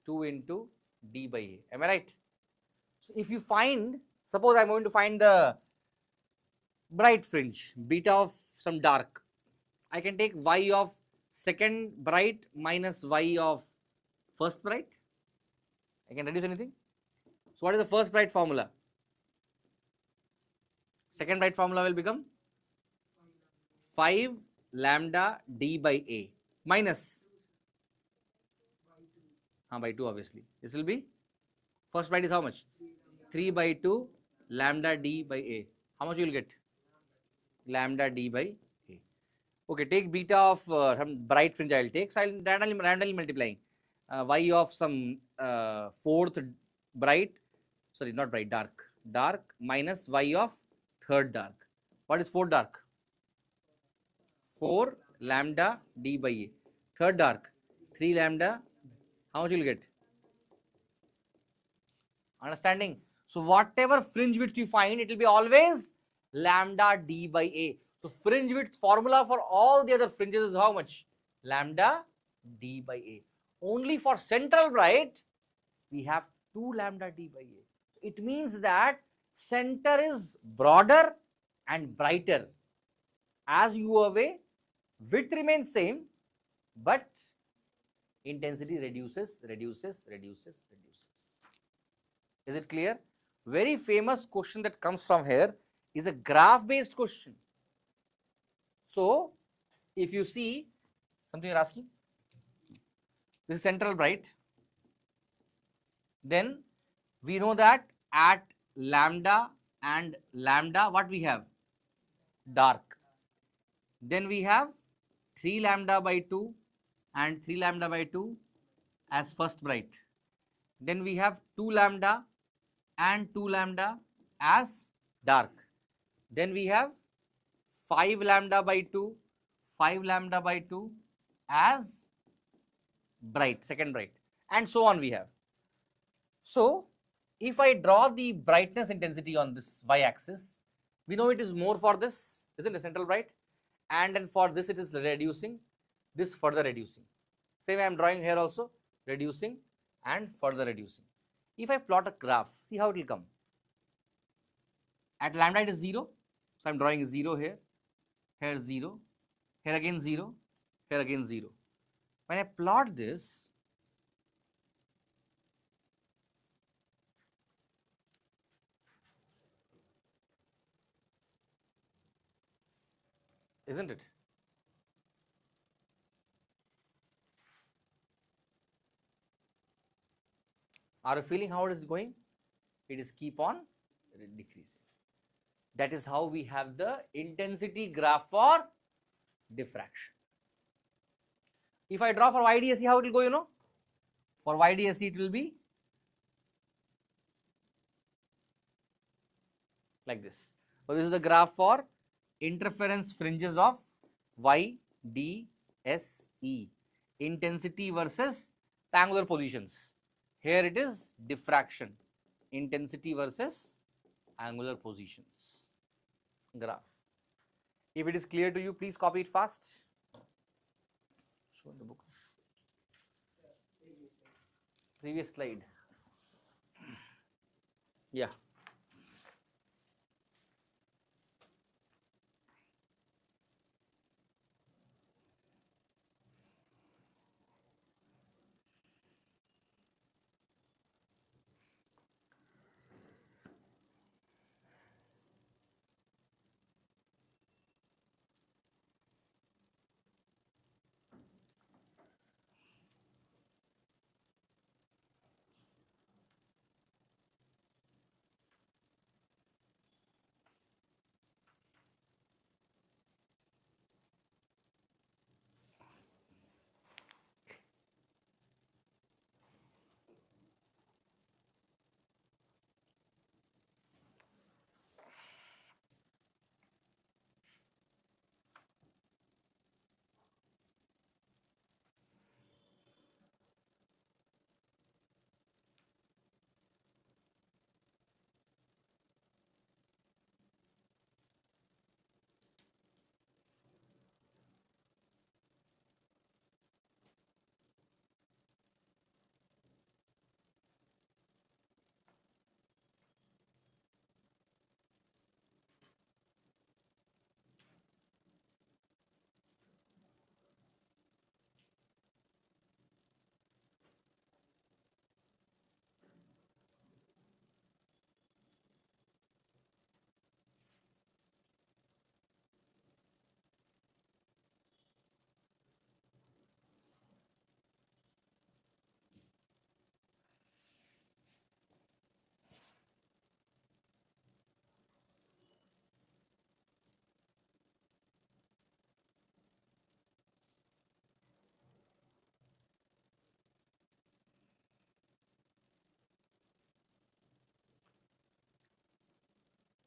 2 into d by a. Am I right? So if you find, suppose I am going to find the bright fringe, beta of some dark, I can take y of second bright minus y of first bright. I can reduce anything. So what is the first bright formula? Second bright formula will become 5 lambda d by a minus by 2 obviously. This will be, first bright is how much? 3 by 2 lambda d by a. How much you will get? Lambda d by a. Okay, take beta of some bright fringe I will take. So I will randomly multiplying y of some fourth bright, sorry not bright, dark minus y of third dark. What is fourth dark? 4 lambda d by a. Third dark 3 lambda. How much you will get? Understanding? So whatever fringe width you find, it will be always lambda d by a. So fringe width formula for all the other fringes is how much? Lambda d by a. Only for central bright, we have 2 lambda d by a. It means that center is broader and brighter. As you go away, width remains same, but intensity reduces. Is it clear? Very famous question that comes from here is a graph based question. So if you see something you are asking, this is central bright, then we know that at lambda and lambda what we have? Dark. Then we have 3 lambda by 2 and 3 lambda by 2 as first bright. Then we have 2 lambda and 2 lambda as dark. Then we have 5 lambda by 2, 5 lambda by 2 as bright, second bright, and so on we have. So if I draw the brightness intensity on this y-axis, we know it is more for this, isn't it, central bright, and then for this it is reducing, this further reducing. Same I am drawing here also, reducing and further reducing. If I plot a graph, see how it will come. At lambda it is 0, so I am drawing 0 here, here 0, here again 0, here again 0. When I plot this, isn't it? Are you feeling how it is going? It is keep on decreasing. That is how we have the intensity graph for diffraction. If I draw for YDSE, how it will go, you know? For YDSE, it will be like this. So this is the graph for interference fringes of YDSE, intensity versus angular positions. Here it is diffraction, intensity versus angular positions graph. If it is clear to you, please copy it fast. Show in the book. Previous slide. Yeah.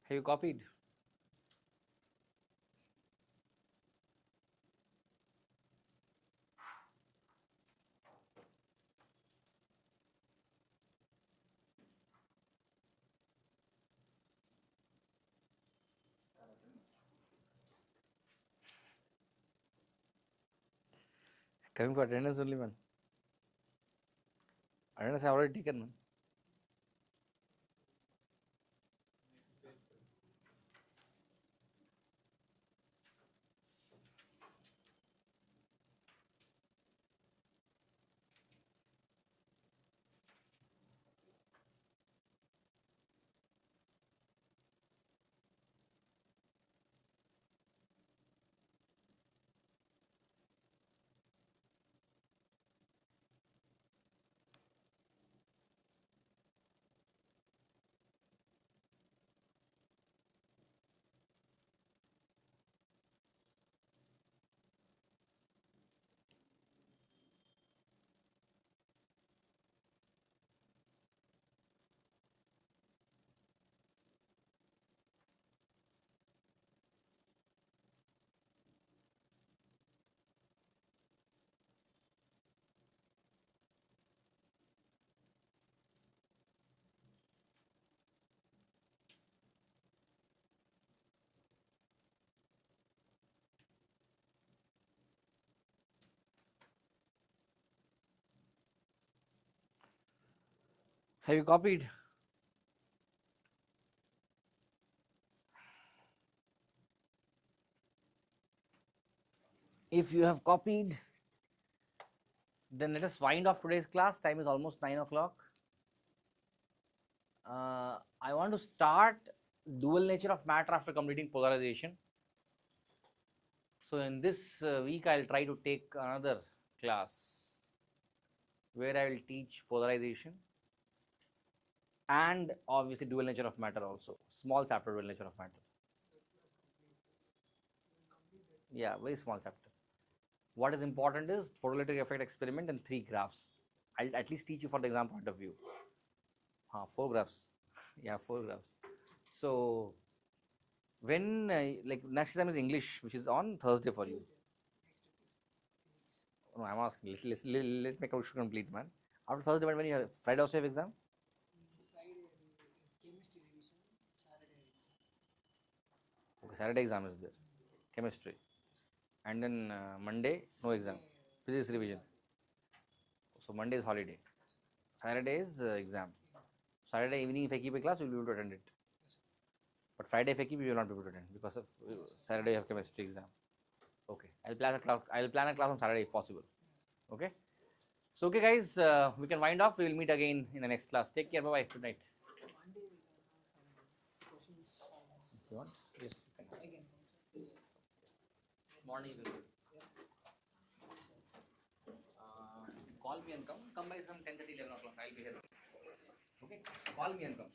Have you copied? Coming for attendance only, man. Attendance I have already taken, man. Have you copied? If you have copied, then let us wind off today's class. Time is almost 9 o'clock. I want to start dual nature of matter after completing polarization. So in this week, I'll try to take another class where I will teach polarization and obviously dual nature of matter also. Small chapter dual nature of matter. Yeah, very small chapter. What is important is photoelectric effect experiment and 3 graphs. I'll at least teach you for the exam point of view. 4 graphs. Yeah, 4 graphs. So when like next exam is English, which is on Thursday for you. No, I'm asking. Let me complete, man. After Thursday, when you have Friday also have exam? Friday, chemistry revision, Saturday revision. Okay, Saturday exam is there, chemistry, and then Monday no exam, physics revision. So Monday is holiday. Saturday is exam. Saturday evening, if I keep a class, you'll be able to attend it. But Friday, if I keep, you will not be able to attend because of Saturday you have chemistry exam. Okay, I'll plan a class. I'll plan a class on Saturday if possible. Okay. So okay, guys, we can wind off. We will meet again in the next class. Take care. Bye bye. Good night. Monday we can have some questions. If you want, yes. You can. Again, Morning. You will. Call me and come. Come by some 10:30, 11 o'clock. I'll be here. Okay. Call me and come.